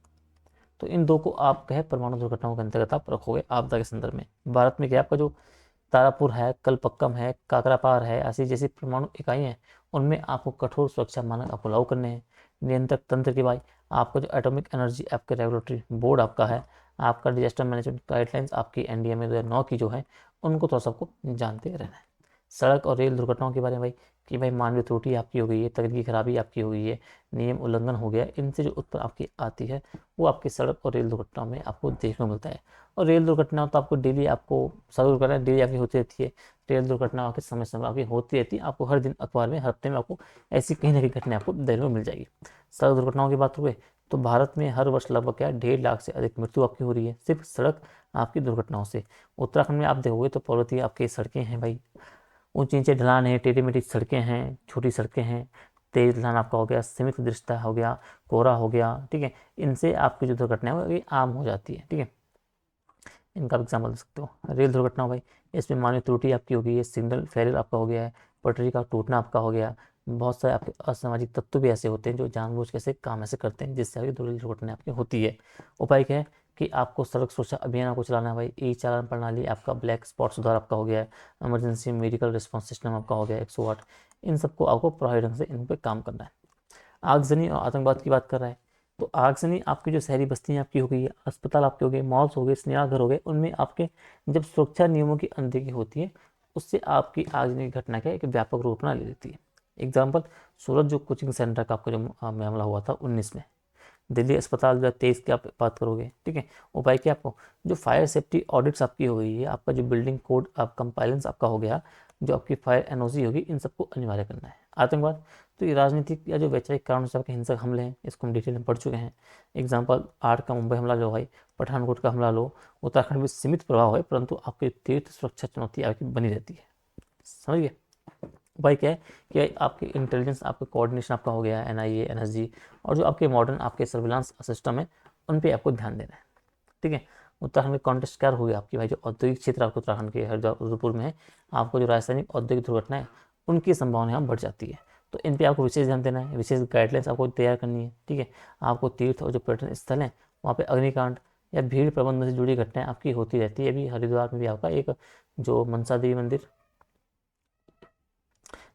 S1: तो इन दो को आप कहे परमाणु दुर्घटनाओं के अंतर्गत आप रखोगे आपदा के संदर्भ में। भारत में क्या आपका जो तारापुर है, कलपक्कम है, काकरापार है, ऐसी जैसी परमाणु इकाई हैं उनमें आपको कठोर सुरक्षा मानक आपको लागू करने हैं। नियंत्रक तंत्र के भाई, आपका जो एटॉमिक एनर्जी आपके रेगुलेटरी बोर्ड आपका है, आपका डिजास्टर मैनेजमेंट गाइडलाइंस आपकी एनडीएमए 2009 की जो है, उनको थोड़ा सबको जानते रहना है। सड़क और रेल दुर्घटनाओं के बारे में भाई कि भाई मानवीय त्रुटि आपकी हो गई है, तकनीकी खराबी आपकी हो गई है, नियम उल्लंघन हो गया, इनसे जो उत्तर आपकी आती है वो आपकी सड़क और रेल दुर्घटनाओं में आपको देखने को मिलता है। और रेल दुर्घटना तो आपको डेली आपको सड़क दुर्घटना डेली आपकी होती रहती है, रेल दुर्घटना आपके समय समय आपकी होती रहती है, आपको हर दिन अखबार में, हफ्ते में आपको ऐसी कहीं ना कहीं घटना आपको देखने को मिल जाएगी। सड़क दुर्घटनाओं की बात हुए तो भारत में हर वर्ष लगभग क्या 1.5 लाख से अधिक मृत्यु आपकी हो रही है सिर्फ सड़क आपकी दुर्घटनाओं से। उत्तराखंड में आप देखोगे तो पर्वतीय आपकी सड़कें हैं भाई, ऊंची ऊंची ढलान है, टेढ़ी मेढ़ी सड़कें हैं, छोटी सड़कें हैं, तेज ढलान आपका हो गया, सीमित दृश्यता हो गया, कोहरा हो गया। ठीक है। इनसे आपकी जो दुर्घटना है वो आम हो जाती है। ठीक है। इनका भी एग्जाम्पल दे सकते हो। रेल दुर्घटना हो भाई, इसमें मानवीय त्रुटि आपकी हो गई है, सिग्नल फेलियर आपका हो गया है, पटरी का टूटना आपका हो गया। बहुत सारे आपके असामाजिक तत्व भी ऐसे होते हैं जो जानबूझ के ऐसे काम ऐसे करते हैं जिससे आपकी रेल दुर्घटना आपकी होती है। उपाय क्या है कि आपको सड़क सुरक्षा अभियान आपको चलाना है भाई। ई चालान प्रणाली आपका, ब्लैक स्पॉट सुधार आपका हो गया है, इमरजेंसी मेडिकल रिस्पॉन्स सिस्टम आपका हो गया 108, इन सबको आपको प्रभावी ढंग से इन पर काम करना है। आगजनी और आतंकवाद की बात कर रहा है, तो आगजनी आपकी जो शहरी बस्तियाँ आपकी हो गई है, अस्पताल आपके हो गए, मॉल्स हो गए, सिनेमाघर हो गए, उनमें आपके जब सुरक्षा नियमों की अनदेखी होती है उससे आपकी आगजनी की घटना क्या है, एक व्यापक रूप बना ले लेती है। एग्जाम्पल, सूरत जो कोचिंग सेंटर का आपका जो मामला हुआ था 19 में, दिल्ली अस्पताल 2023 की आप बात करोगे। ठीक है। उपाय क्या आपको, जो फायर सेफ्टी ऑडिट्स आपकी हो गई है, आपका जो बिल्डिंग कोड आप कंपाइलेंस आपका हो गया, जो आपकी फायर एनओसी होगी, इन सबको अनिवार्य करना है। आतंकवाद, तो ये राजनीतिक या जो वैचारिक कारणों से आपके हिंसक हमले हैं, इसको हम डिटेल में पढ़ चुके हैं। एग्जाम्पल, 8 का मुंबई हमला लो भाई, पठानकोट का हमला लो, उत्तराखंड में सीमित प्रभाव है परंतु आपकी तीर्थ सुरक्षा चुनौती आपकी बनी रहती है। समझ गए। भाई क्या है कि आपके इंटेलिजेंस आपका कोऑर्डिनेशन आपका हो गया, एनआईए, एनएसजी, और जो आपके मॉडर्न आपके सर्विलांस सिस्टम है उन पे आपको ध्यान देना है। ठीक है। उत्तराखंड में कॉन्टेस्ट क्या हो गया आपकी भाई, जो औद्योगिक क्षेत्र आपको उत्तराखंड के हरिद्वार रुद्रपुर में है, आपको जो रासायनिक औद्योगिक दुर्घटना है उनकी संभावना यहाँ बढ़ जाती है। तो इन पे आपको विशेष ध्यान देना है, विशेष गाइडलाइंस आपको तैयार करनी है, ठीक है। आपको तीर्थ और जो पर्यटन स्थल हैं वहाँ पे अग्निकांड या भीड़ प्रबंधन से जुड़ी घटनाएं आपकी होती रहती है। अभी हरिद्वार में भी आपका एक जो मनसा देवी मंदिर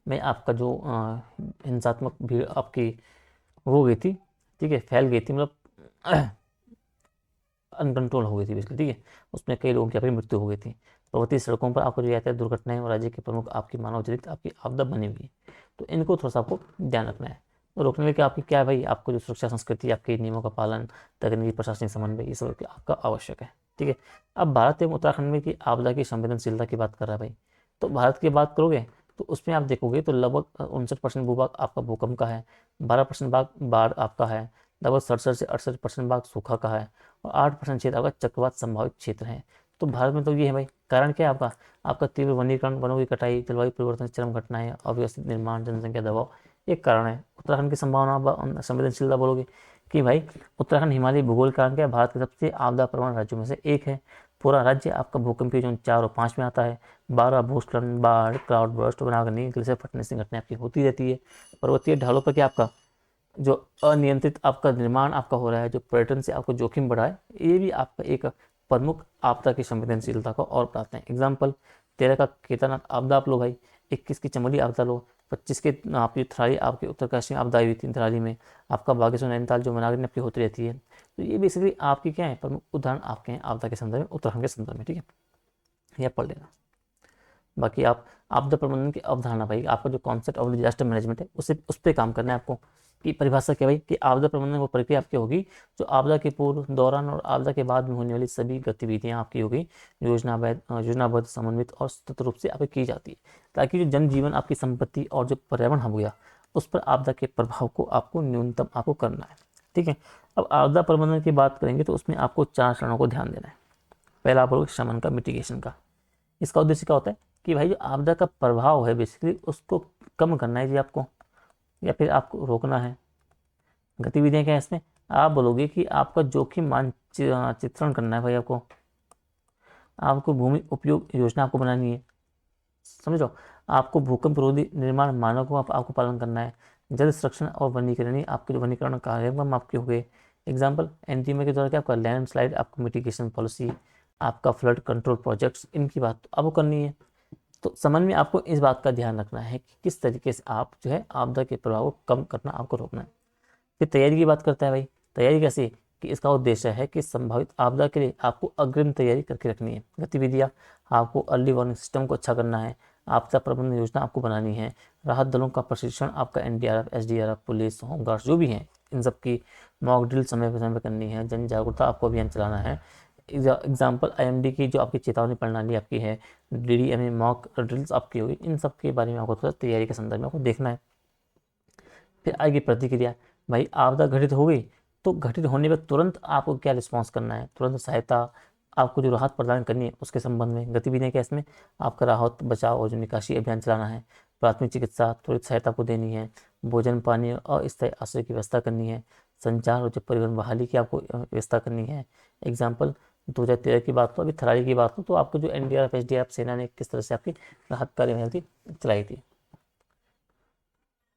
S1: में आपका जो हिंसात्मक भीड़ आपकी वो हो गई थी, ठीक है, फैल गई थी, मतलब अनकंट्रोल हो गई थी बेसिकली, ठीक है। उसमें कई लोगों की आपकी मृत्यु हो गई थी। पर्वतीय सड़कों पर आपको जो यातायात दुर्घटनाएं और राज्य के प्रमुख आपकी मानव जनित आपकी आपदा बनी हुई है, तो इनको थोड़ा सा आपको ध्यान रखना है। तो रोकने के आपकी क्या है भाई, आपको जो सुरक्षा संस्कृति, आपके नियमों का पालन, तकनीकी प्रशासनिक समन्वय, ये सब आपका आवश्यक है, ठीक है। अब भारत एवं उत्तराखंड में की आपदा की संवेदनशीलता की बात कर रहा है भाई, तो भारत की बात करोगे तो उसमें आप देखोगे तो लगभग 59% भूभाग आपका भूकंप का है, 12% भाग बाढ़ आपका है, लगभग 67 से 68% भाग सूखा का है, और 8% क्षेत्र आपका चक्रवात संभावित क्षेत्र है। तो भारत में तो ये है भाई। कारण क्या है आपका, आपका तीव्र वनीकरण, वनों की कटाई, जलवायु परिवर्तन, चरम घटनाएं, अव्यवस्थित निर्माण, जनसंख्या दबाव, एक कारण है। उत्तराखंड की संभावना संवेदनशीलता बोलोगे कि भाई उत्तराखंड हिमालयी भूगोल के कारण क्या भारत के सबसे आपदा प्रवण राज्यों में से एक है। पूरा राज्य आपका भूकंपीय जोन 4 और 5 में आता है। 12 भूस्खलन, बाढ़, क्लाउड बर्स्ट, वनाग्नि, ग्लेशियर फटने से घटनाएं आपकी होती रहती है। पर्वतीय ढालों पर क्या आपका जो अनियंत्रित आपका निर्माण आपका हो रहा है, जो पर्यटन से आपको जोखिम बढ़ा है, ये भी आपका एक प्रमुख आपदा की संवेदनशीलता को और बढ़ाते हैं। एग्जाम्पल 13 का केदारनाथ आपदा आप लो भाई, 21 की चमोली आपदा लो, 25 के आपकी थराली आपकी उत्तरकाशी आपदा हुई थी थराली में, आपका बागेश्वर नैनीताल जो मनाली आपकी होती रहती है। तो ये बेसिकली आपकी क्या है, प्रमुख उदाहरण आपके हैं आपदा के संदर्भ में, उत्तराखंड के संदर्भ में, ठीक है। यह पढ़ लेना। बाकी आप आपदा प्रबंधन की अवधारणा भाई, आपका जो कॉन्सेप्ट ऑफ डिजास्टर मैनेजमेंट है उस पर काम करना है आपको, कि परिभाषा क्या भाई, कि आपदा प्रबंधन वो प्रक्रिया आपकी होगी जो आपदा के पूर्व, दौरान और आपदा के बाद में होने वाली सभी गतिविधियां आपकी होगी योजनाबद्ध, समन्वित और सतत रूप से आपकी की जाती है, ताकि जो जनजीवन, आपकी संपत्ति और जो पर्यावरण हो गया उस पर आपदा के प्रभाव को आपको न्यूनतम आपको करना है, ठीक है। अब आपदा प्रबंधन की बात करेंगे तो उसमें आपको 4 चरणों को ध्यान देना है। पहला आप लोग शमन का, मिटिगेशन का। इसका उद्देश्य क्या होता है कि भाई जो आपदा का प्रभाव है बेसिकली उसको कम करना है जी आपको, या फिर आपको रोकना है। गतिविधियां क्या है इसमें, आप बोलोगे कि आपका जोखिम मानचित्रण करना है भाई, आपको भूमि उपयोग योजना आपको बनानी है, समझो। आपको भूकंप रोधी निर्माण मानकों को आपको पालन करना है। जल संरक्षण और वनीकरण, आपके जो वनीकरण कार्यक्रम आपके हो गए। एग्जाम्पल एनडीएमए के द्वारा क्या आपका लैंडस्लाइड आपको मिटिगेशन पॉलिसी, आपका फ्लड कंट्रोल प्रोजेक्ट्स, इनकी बात तो आपको करनी है। तो समझ में आपको इस बात का ध्यान रखना है कि किस तरीके से आप जो है आपदा के प्रभाव को कम करना, आपको रोकना है। फिर तैयारी की बात करता है भाई, तैयारी कैसे, कि इसका उद्देश्य है कि संभावित आपदा के लिए आपको अग्रिम तैयारी करके रखनी है। गतिविधियाँ, आपको अर्ली वार्निंग सिस्टम को अच्छा करना है, आपदा प्रबंधन योजना आपको बनानी है, राहत दलों का प्रशिक्षण आपका एनडीआरएफ, एसडीआरएफ, पुलिस, होमगार्ड जो भी हैं इन सब की मॉक ड्रिल समय पर करनी है। जन जागरूकता आपको अभियान चलाना है। एग्जाम्पल आईएमडी की जो आपकी चेतावनी प्रणाली आपकी है, डीडीएमए मॉक ड्रिल्स आपकी होगी, इन सब के बारे में आपको थोड़ा तैयारी के संदर्भ में आपको देखना है। फिर आएगी प्रतिक्रिया, भाई आपदा घटित हो गई तो घटित होने पर तुरंत आपको क्या रिस्पॉन्स करना है, तुरंत सहायता, आपको जो राहत प्रदान करनी है उसके संबंध में गतिविधियाँ क्या इसमें, आपका राहत बचाव और जो निकासी अभियान चलाना है, प्राथमिक चिकित्सा त्वरित सहायता को देनी है, भोजन पानी और अस्थायी आश्रय की व्यवस्था करनी है, संचार और जो परिवहन बहाली की आपको व्यवस्था करनी है। एग्जाम्पल 2013 की बात हो, अभी थराली की बात हो, तो आपको जो एनडीआरएफ एसडीआरएफ सेना ने किस तरह से आपकी राहत कार्यवाही चलाई थी,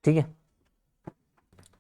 S1: ठीक है,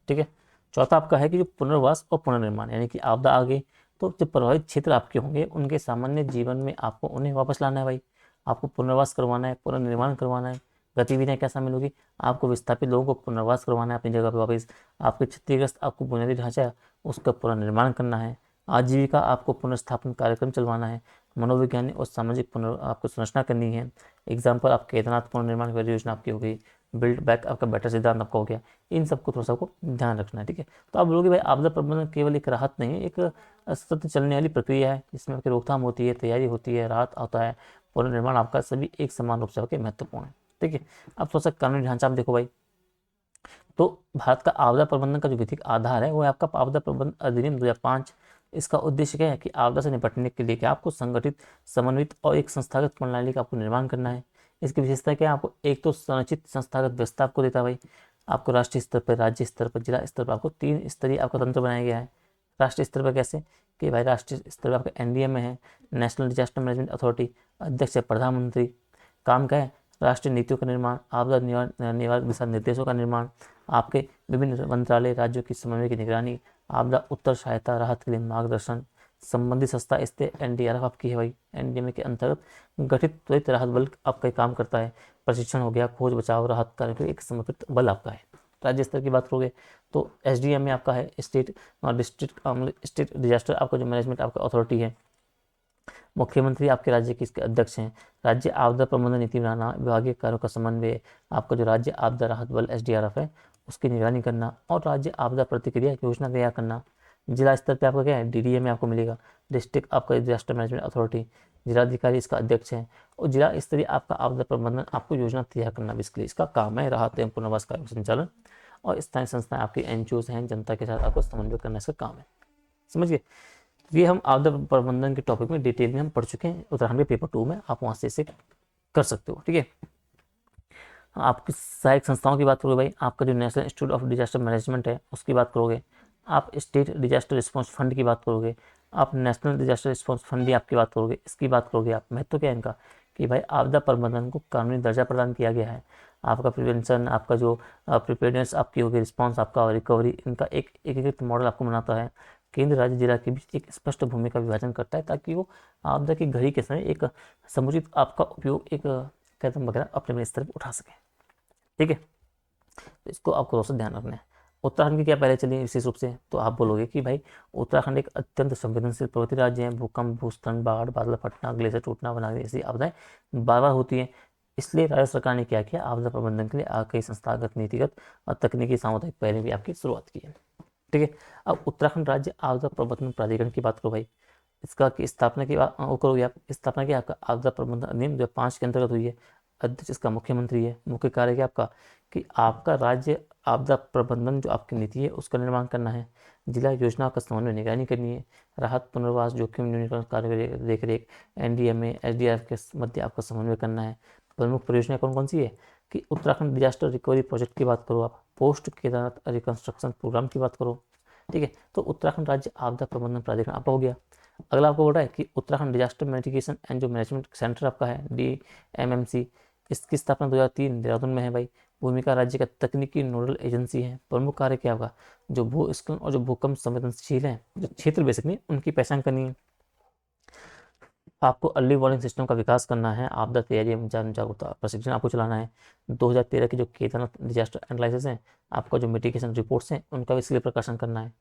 S1: ठीक है। चौथा आपका है कि जो पुनर्वास और पुनर्निर्माण, यानी कि आपदा आ गई तो जो प्रभावित क्षेत्र आपके होंगे उनके सामान्य जीवन में आपको उन्हें वापस लाना है भाई, आपको पुनर्वास करवाना है, पुनर्निर्माण करवाना है। गतिविधियाँ क्या शामिल होगी, आपको विस्थापित लोगों को पुनर्वास करवाना है अपनी जगह पर वापस, आपके क्षतिग्रस्त आपको बुनियादी ढांचा है उसका पुनर्निर्माण करना है, आजीविका आपको पुनर्स्थापन कार्यक्रम चलवाना है, मनोवैज्ञानिक और सामाजिक आपको संरचना करनी है। एग्जाम्पल आप केदारनाथ पुनर्निर्माण परियोजना आपकी हो गई, बिल्ड बैक आपका बेटर सिद्धांत आपका हो गया। इन सबको थोड़ा सा आपको ध्यान रखना है, ठीक है। तो आप बोलोगे भाई आपदा प्रबंधन केवल एक राहत नहीं, एक सतत चलने वाली प्रक्रिया है जिसमें आपकी रोकथाम होती है, तैयारी होती है, राहत होता है, पुनर्निर्माण आपका, सभी एक समान रूप से आपके महत्वपूर्ण है, ठीक है। अब थोड़ा सा कानूनी ढांचा आप देखो भाई, तो भारत का आपदा प्रबंधन का जो विधिक आधार है वो है आपका आपदा प्रबंधन अधिनियम 2005। इसका उद्देश्य क्या है कि आपदा से निपटने के लिए क्या आपको संगठित, समन्वित और एक संस्थागत प्रणाली का आपको निर्माण करना है। इसकी विशेषता क्या है, आपको एक तो संरचित संस्थागत व्यवस्था आपको देता है भाई, आपको राष्ट्रीय स्तर पर, राज्य स्तर पर, जिला स्तर पर आपको 3 स्तरीय आपका तंत्र बनाया गया है। राष्ट्रीय स्तर पर कैसे, कि भाई राष्ट्रीय स्तर पर आपका एनडीएम है, नेशनल डिजास्टर मैनेजमेंट अथॉरिटी, अध्यक्ष है प्रधानमंत्री। काम क्या है, राष्ट्रीय नीतियों का निर्माण, आपदा निवारक दिशा निर्देशों का निर्माण, आपके विभिन्न मंत्रालय राज्यों की समन्वय की निगरानी, आपदा उत्तर सहायता राहत के लिए मार्गदर्शन, संबंधित संस्था इससे एनडीआरएफ आपकी है भाई, एनडीएमए के अंतर्गत गठित त्वरित राहत बल आपका काम करता है। प्रशिक्षण हो गया, खोज बचाव राहत कार्य के लिए एक समर्पित बल आपका है। राज्य स्तर की बात करोगे तो एसडीएम में आपका है स्टेट स्टेट डिजास्टर आपका जो मैनेजमेंट आपका अथॉरिटी है। मुख्यमंत्री आपके राज्य के इसके अध्यक्ष हैं। राज्य आपदा प्रबंधन नीति बनाना, विभागीय कार्यों का समन्वय, आपका जो राज्य आपदा राहत बल एसडीआरएफ है उसकी निगरानी करना, और राज्य आपदा प्रतिक्रिया योजना तैयार करना। जिला स्तर पे आपका क्या है, डीडीए में आपको मिलेगा, डिस्ट्रिक्ट आपका डिजास्टर मैनेजमेंट अथॉरिटी, जिलाधिकारी इसका अध्यक्ष है। और जिला स्तरीय आपका आपदा प्रबंधन आपको योजना तैयार करना बेसिकली इसका काम है। राहत एवं पुनर्वास कार्य संचालन, और स्थानीय संस्थाएं आपकी एनजीओज हैं, जनता के साथ आपको समन्वय करना इसका काम है। समझ गए। ये हम आपदा प्रबंधन के टॉपिक में डिटेल में हम पढ़ चुके हैं उत्तराखंड के पेपर 2 में, आप वहाँ से इसे कर सकते हो। ठीक है। आपकी सहायक संस्थाओं की बात करोगे भाई, आपका जो national institute of disaster management है उसकी बात करोगे, आप स्टेट डिजास्टर रिस्पॉन्स फंड की बात करोगे, आप नेशनल डिजास्टर रिस्पॉन्स फंड की आपकी बात करोगे, इसकी बात करोगे आप। महत्व क्या है इनका कि भाई आपदा प्रबंधन को कानूनी दर्जा प्रदान किया गया है। आपका प्रिवेंशन, आपका जो प्रिपेयरनेस आपकी होगी, रिस्पॉन्स आपका, रिकवरी, इनका एक एकीकृत मॉडल आपको बनाता है। केंद्र राज्य जिला के बीच एक स्पष्ट भूमिका विभाजन करता है ताकि वो आपदा की घड़ी के समय एक समुचित आपका उपयोग एक कदम वगैरह अपने स्तर पर उठा सके। ठीक है, तो इसको आपको थोड़ा सा ध्यान रखना है। उत्तराखंड की क्या पहले चलिए विशेष रूप से, तो आप बोलोगे कि भाई उत्तराखंड एक अत्यंत संवेदनशील पर्वतीय राज्य है। भूकंप, भूस्खलन, बाढ़, बादल फटना, ग्लेशियर टूटना, वनाग्नि ऐसी आपदाएं बार बार होती हैं। इसलिए राज्य सरकार ने क्या किया, आपदा प्रबंधन के लिए कई संस्थागत, नीतिगत और तकनीकी सामुदायिक पहले भी आपकी शुरुआत की है। ठीक है। अब उत्तराखंड राज्य आपदा प्रबंधन प्राधिकरण की बात करो भाई, इसका की स्थापना की बात वो करोगे आप। स्थापना क्या आपका आपदा प्रबंधन अधिनियम 2005 के अंतर्गत हुई है। अध्यक्ष इसका मुख्यमंत्री है। मुख्य कार्य क्या आपका कि आपका राज्य आपदा प्रबंधन जो आपकी नीति है उसका निर्माण करना है। जिला योजना का समन्वय निगरानी करनी है। राहत, पुनर्वास, जोखिम न्यूनीकरण कार्य देख रेख, एनडीएमए, एसडीआरएफ के मध्य आपका समन्वय करना है। प्रमुख परियोजना कौन कौन सी है कि उत्तराखंड डिजास्टर रिकवरी प्रोजेक्ट की बात करो आप, पोस्ट केदारनाथ रिकंस्ट्रक्शन प्रोग्राम की बात करो। ठीक है, तो उत्तराखंड राज्य आपदा प्रबंधन प्राधिकरण आपका हो गया। अगला आपको बोल रहा है कि उत्तराखंड डिजास्टर मिटिगेशन एंड जो मैनेजमेंट सेंटर आपका है DMMC, इसकी स्थापना 2003 देहरादून में है भाई। भूमिका राज्य का तकनीकी नोडल एजेंसी है। प्रमुख कार्य क्या होगा, जो भूस्खलन और जो भूकंप संवेदनशील हैं जो क्षेत्र बेसिकली उनकी पहचान करनी है। आपको अर्ली वार्निंग सिस्टम का विकास करना है। आपदा तैयारी एवं जन जागरूकता प्रशिक्षण आपको चलाना है। 2013 की जो केदारनाथ डिजास्टर एनालिसिस है, आपका जो मिटिगेशन रिपोर्ट्स हैं उनका भी इसलिए प्रकाशन करना है।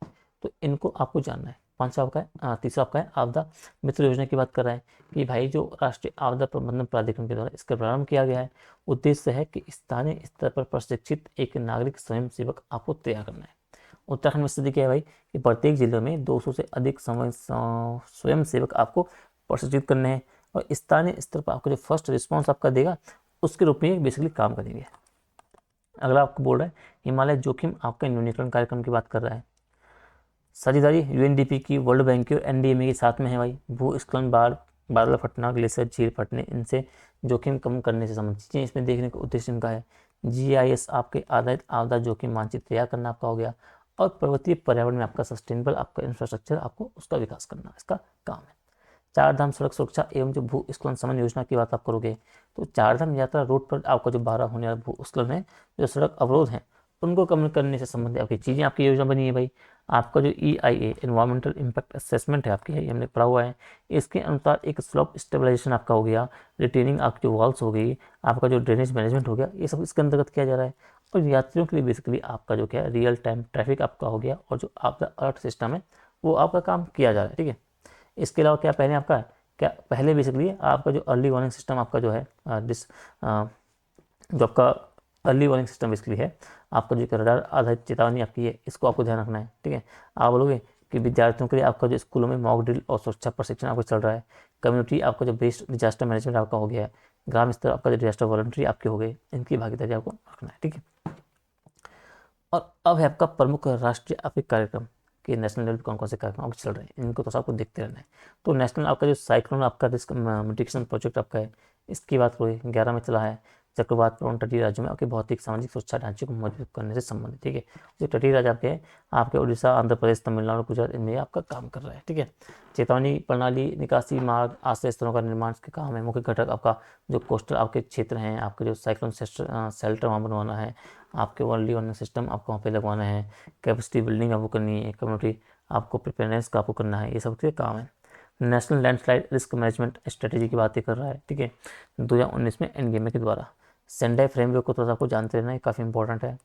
S1: तो इनको आपको जानना है। पांचवा आपका है, तीसरा आपका है आपदा मित्र योजना की बात कर रहा है कि भाई जो राष्ट्रीय आपदा प्रबंधन प्राधिकरण के द्वारा इसका प्रारंभ किया गया है, उद्देश्य है कि स्थानीय स्तर पर प्रशिक्षित एक नागरिक स्वयं सेवक आपको तैयार करना है। उत्तराखंड में स्थिति क्या है भाई कि प्रत्येक जिले में 200 से अधिक स्वयं सेवक आपको प्रशिक्षित करने हैं, और स्थानीय स्तर पर आपको जो फर्स्ट रिस्पॉन्स आपका देगा उसके रूप में बेसिकली काम करेंगे। अगला आपको बोल रहा है हिमालय जोखिम आपका न्यूनीकरण कार्यक्रम की बात कर रहा है। साझेदारी यूएनडीपी की, वर्ल्ड बैंक की और एनडीएमए के साथ में है भाई। भूस्खलन, बाढ़, बादल फटना, ग्लेशियर झील फटने, इनसे जोखिम कम करने से संबंधित चीज़ें इसमें देखने का उद्देश्य इनका है। GIS आपके आधारित आपदा जोखिम मानचित्र तैयार करना आपका हो गया, और पर्वतीय पर्यावरण में आपका सस्टेनेबल आपका इंफ्रास्ट्रक्चर आपको उसका विकास करना इसका काम है। चार धाम सड़क सुरक्षा एवं जो भूस्खलन समन योजना की बात आप करोगे, तो चार धाम यात्रा रूट पर आपका जो 12 होने वाला भूस्खलन है, जो सड़क अवरोध हैं उनको कम करने से संबंधित आपकी चीज़ें आपकी योजना बनी है भाई। आपका जो EIA एनवायरमेंटल इम्पैक्ट असेसमेंट है आपकी है, ये हमने पढ़ा हुआ है। इसके अनुसार एक स्लोप स्टेबलाइजेशन आपका हो गया, रिटेनिंग आपकी जो वॉल्स हो गई, आपका जो ड्रेनेज मैनेजमेंट हो गया, ये सब इसके अंतर्गत किया जा रहा है। और यात्रियों के लिए बेसिकली आपका जो क्या है रियल टाइम ट्रैफिक आपका हो गया, और जो आपका अलर्ट सिस्टम है वो आपका काम किया जा रहा है। ठीक है, इसके अलावा क्या पहले आपका क्या पहले बेसिकली आपका जो अर्ली वार्निंग सिस्टम आपका जो है जो आपका अर्ली वार्निंग सिस्टम बेसिकली है, आपका जो रडार आधारित चेतावनी आपकी है, इसको आपको ध्यान रखना है। ठीक है, आप बोलोगे कि विद्यार्थियों के लिए आपका जो स्कूलों में मॉक ड्रिल और सुरक्षा प्रशिक्षण आपको चल रहा है। कम्युनिटी आपका जो बेस्ड डिजास्टर मैनेजमेंट आपका हो गया है। ग्राम स्तर आपका जो डिजास्टर वॉलंटरी आपके हो गए, इनकी भागीदारी आपको रखना है। ठीक है, और अब है आपका प्रमुख राष्ट्रीय आपके कार्यक्रम कि नेशनल लेवल पर कौन कौन से कार्यक्रम आपके चल रहे हैं, इनको तो आपको देखते रहना है। तो नेशनल आपका जो साइक्लोन आपका रिस्क मिटिगेशन प्रोजेक्ट आपका है, इसकी बात करें 11 में चला है। चक्रवात प्रवण तटीय राज्यों में आपके भौतिक सामाजिक सुरक्षा ढांचे को मजबूत करने से संबंधित। ठीक है, जो तटीय राज्य आपके हैं, आपके उड़ीसा, आंध्र प्रदेश, तमिलनाडु, गुजरात, इनमें आपका काम कर रहा है। ठीक है, चेतावनी प्रणाली, निकासी मार्ग, आश्रय स्थलों का निर्माण के काम है। मुख्य घटक आपका जो कोस्टल आपके क्षेत्र हैं, आपके जो साइक्लोन शेल्टर वहाँ बनवाना है, आपके अर्ली वार्निंग सिस्टम आपको वहाँ पे लगवाना है, कैपेसिटी बिल्डिंग आपको करनी है, कम्युनिटी आपको प्रिपेयरनेस का आपको करना है, ये सब के काम है। National landslide risk management strategy की बातें कर रहा है। ठीक है, 2019 में एनडीएमए के द्वारा सेंडाई फ्रेमवर्क को थोड़ा सा आपको जानते रहना है, काफ़ी इंपॉर्टेंट है।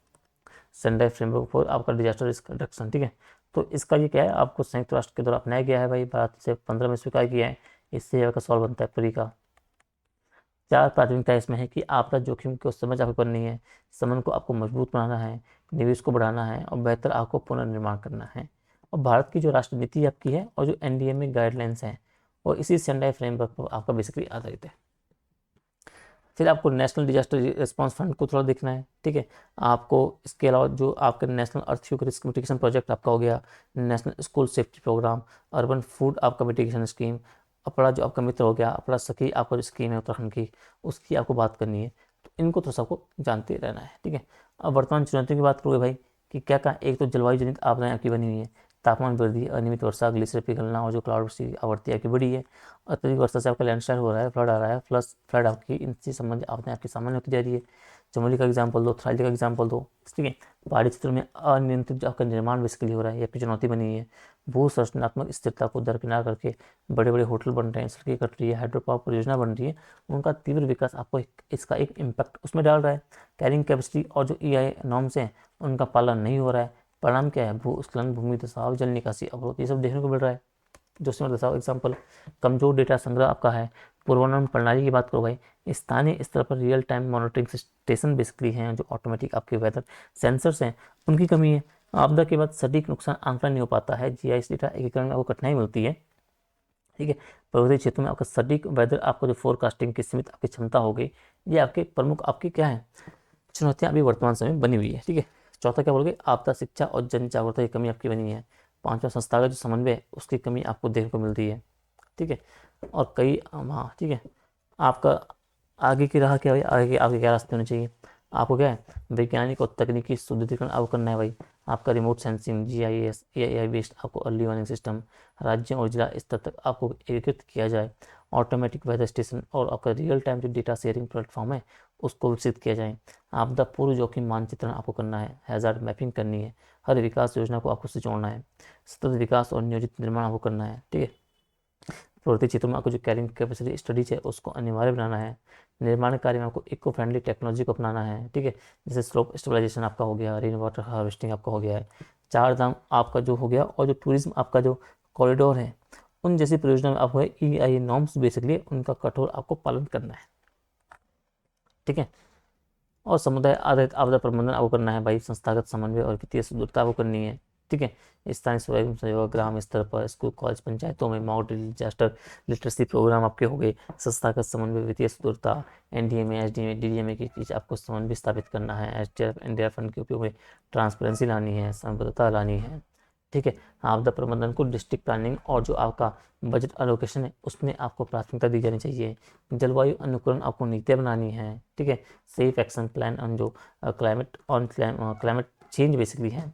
S1: सेंडाई फ्रेमवर्क फॉर आपका डिजास्टर रिस्क रिडक्शन। ठीक है, तो इसका ये क्या है, आपको संयुक्त राष्ट्र के द्वारा अपनाया गया है भाई, भारत से 15 में स्वीकार किया है। इससे आपका सवाल बनता है पूरी का। 4 प्राथमिकता इसमें है कि आपदा जोखिम को समझ आपको करनी है, संबंध को आपको मजबूत बनाना है, निवेश को बढ़ाना है और बेहतर आपको पुनर्निर्माण करना है। और भारत की जो राष्ट्र नीति आपकी है और जो एनडीएमए गाइडलाइंस हैं और इसी सेंडाई फ्रेमवर्क पर आपका बेसिकली आधारित है। फिर आपको नेशनल डिजास्टर रिस्पांस फंड को थोड़ा देखना है। ठीक है, आपको इसके अलावा जो आपका national earthquake risk mitigation project आपका हो गया, national school safety programme, urban food आपका मिटिगेशन स्कीम, अपना जो आपका मित्र हो गया, अपना सखी आपका जो स्कीम है उत्तराखंड की, उसकी आपको बात करनी है। तो इनको तो सबको जानते रहना है। ठीक है, अब वर्तमान चुनौतियों की बात करोगे भाई कि क्या क्या, एक तो जलवायु जनित आपदाएं आपकी बनी हुई है, तापमान वृद्धि, अनियमित वर्षा, ग्लेशियर पिघलना और जो क्लाउड बर्स्ट आवृत्ति आपकी बढ़ी है, अत्यधिक वर्षा से आपका लैंडस्लाइड हो रहा है, फ्लड आ रहा है, प्लस फ्लड आपकी इनसे संबंधित आपदाएं आपकी सामान्य होती जा रही है। चमोली का एग्जाम्पल दो, थराली का एग्जाम्पल दो। ठीक है, पहाड़ी क्षेत्रों में अनियंत्रित जो आपका निर्माण बेसिकली हो रहा है, ये आपकी चुनौती बनी हुई है। भू संरचनात्मक स्थिरता को दरकिनार करके बड़े बड़े होटल बन रहे हैं, सड़कें कट रही है, हाइड्रो पावर परियोजना बन रही है, उनका तीव्र विकास आपको इसका एक इम्पैक्ट उसमें डाल रहा है। कैरिंग कैपेसिटी और जो EIA नॉर्म्स हैं उनका पालन नहीं हो रहा है। परिणाम क्या है, भूस्खलन, भूमि धसाव, जल निकासी अवरोध, ये सब देखने को मिल रहा है। जो उसमें दसाव एग्जाम्पल, कमजोर डेटा संग्रह आपका है। पूर्वानुमान प्रणाली की बात करो भाई, स्थानीय स्तर पर real time monitoring station basically हैं, जो ऑटोमेटिक आपके वेदर सेंसर्स हैं, उनकी कमी है। आपदा के बाद सटीक नुकसान आंकलन नहीं हो पाता है, GIS डेटा एकीकरण में आपको कठिनाई मिलती है। ठीक है, पर्वतीय क्षेत्रों में आपका सटीक वेदर आपको जो फोरकास्टिंग की सीमित आपकी क्षमता हो गई, ये आपके प्रमुख आपकी क्या है, चुनौतियां अभी वर्तमान समय में बनी हुई है। ठीक है, चौथा क्या बोलोगे, आपदा शिक्षा और जन जागरूकता की कमी आपकी बनी है। पांचवा, संस्थागत जो समन्वय है उसकी कमी आपको देखने को मिलती है। ठीक है, और कई हाँ ठीक है, आपका आगे की राह क्या है, आगे आगे क्या रास्ते होने चाहिए, आपको क्या है, वैज्ञानिक और तकनीकी सुदृढ़ीकरण आपको करना है भाई। आपका remote sensing, GIS, AI based आपको अर्ली वार्निंग सिस्टम राज्य और जिला स्तर तक आपको एकीकृत किया जाए। ऑटोमेटिक वेदर स्टेशन और आपका रियल टाइम जो डेटा शेयरिंग प्लेटफॉर्म है उसको विकसित किया जाए। आपदा पूर्व जोखिम मानचित्रण आपको करना है, हैजार्ड मैपिंग करनी है, हर विकास योजना को आपको जोड़ना है, सतत विकास और नियोजित निर्माण आपको करना है। ठीक है, पर्वतीय क्षेत्रों में आपको जो कैरिंग कैपेसिटी स्टडीज है उसको अनिवार्य बनाना है। निर्माण कार्य में आपको इको फ्रेंडली टेक्नोलॉजी को अपनाना है। ठीक है, जैसे स्लोप स्टेबलाइजेशन आपका हो गया, रेन वाटर हार्वेस्टिंग आपका हो गया है, चार धाम आपका जो हो गया, और जो टूरिज्म आपका जो कॉरिडोर है, उन जैसी परियोजना में आपको EIA नॉर्म्स बेसिकली उनका कठोर आपको पालन करना है। ठीक है, और समुदाय आधारित आपदा प्रबंधन आपको करना है भाई, संस्थागत समन्वय और वित्तीय सुदृढ़ता आपको करनी है। ठीक है, स्थानीय स्वयं सहयोग, ग्राम स्तर पर, स्कूल कॉलेज पंचायतों में mock drill, disaster literacy programme आपके हो गए, संस्थागत समन्वय, वित्तीय सुदृढ़ता, NDMA, SDMA, DDMA की चीज़ आपको समन्वय स्थापित करना है। SDRF इंडिया फंड के उपयोग में ट्रांसपेरेंसी लानी है, संबद्धता लानी है। ठीक है, आपदा प्रबंधन को डिस्ट्रिक्ट प्लानिंग और जो आपका बजट एलोकेशन है उसमें आपको प्राथमिकता दी जानी चाहिए। जलवायु अनुकूलन आपको नीतियाँ बनानी है। ठीक है, सेफ एक्शन प्लान ऑन जो क्लाइमेट चेंज बेसिकली है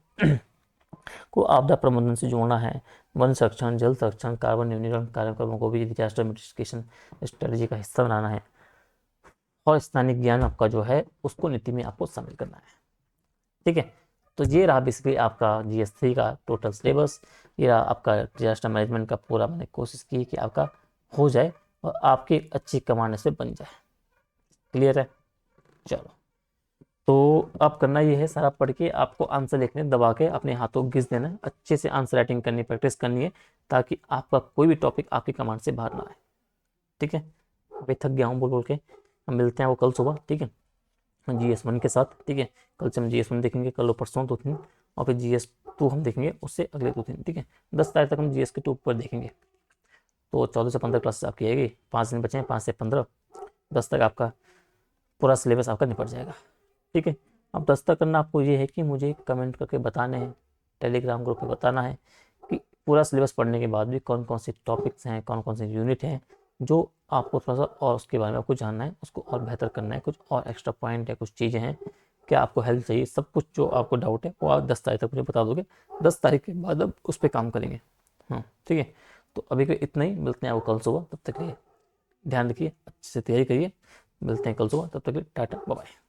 S1: को आपदा प्रबंधन से जोड़ना है। वन संरक्षण, जल संरक्षण, कार्बन न्यूनीकरण कार्यक्रमों को भी डिजास्टर मिटिगेशन स्ट्रेटजी का हिस्सा बनाना है, और स्थानीय ज्ञान आपका जो है उसको नीति में आपको शामिल करना है। ठीक है, तो ये रहा बेसिकली आपका GS3 का टोटल सिलेबस, ये रहा आपका डिजास्टर मैनेजमेंट का पूरा। मैंने कोशिश की कि आपका हो जाए और आपकी अच्छी कमांड से बन जाए। क्लियर है, चलो। तो अब करना ये है, सारा पढ़ के आपको आंसर लिखने, दबा के अपने हाथों घिस देना, अच्छे से आंसर राइटिंग करनी, प्रैक्टिस करनी है, ताकि आपका कोई भी टॉपिक आपकी कमांड से बाहर ना आए। ठीक है, अभी थक गया हूँ बोल बोल के। हम मिलते हैं वो कल सुबह। ठीक है, GS1 के साथ। ठीक है, कल से हम GS1 देखेंगे, कल परसों 2 दिन, और फिर GS2 हम देखेंगे उससे अगले 2 दिन। ठीक है, 10 तारीख तक हम GS के 2 पर देखेंगे। तो 14 से 15 क्लास आपकी आएगी, 5 दिन बचे हैं, 5 से 15, 10 तक आपका पूरा सिलेबस आपका निपट जाएगा। ठीक है, अब 10 तक करना आपको ये है कि मुझे कमेंट करके बताने हैं, टेलीग्राम ग्रुप पे बताना है कि पूरा सिलेबस पढ़ने के बाद भी कौन कौन से टॉपिक्स हैं, कौन कौन से यूनिट हैं, जो आपको थोड़ा सा और उसके बारे में आपको जानना है, उसको और बेहतर करना है, कुछ और एक्स्ट्रा पॉइंट है, कुछ चीज़ें हैं, क्या आपको हेल्प चाहिए, सब कुछ जो आपको डाउट है वो आप 10 तारीख तक मुझे बता दोगे। 10 तारीख के बाद अब उस पर काम करेंगे। हाँ ठीक है, तो अभी के इतना ही, मिलते हैं आपको कल सुबह, तब तक के लिए ध्यान रखिए, अच्छे से तैयारी करिए, मिलते हैं कल सुबह, तब तक के लिए टाटा बाय बाय।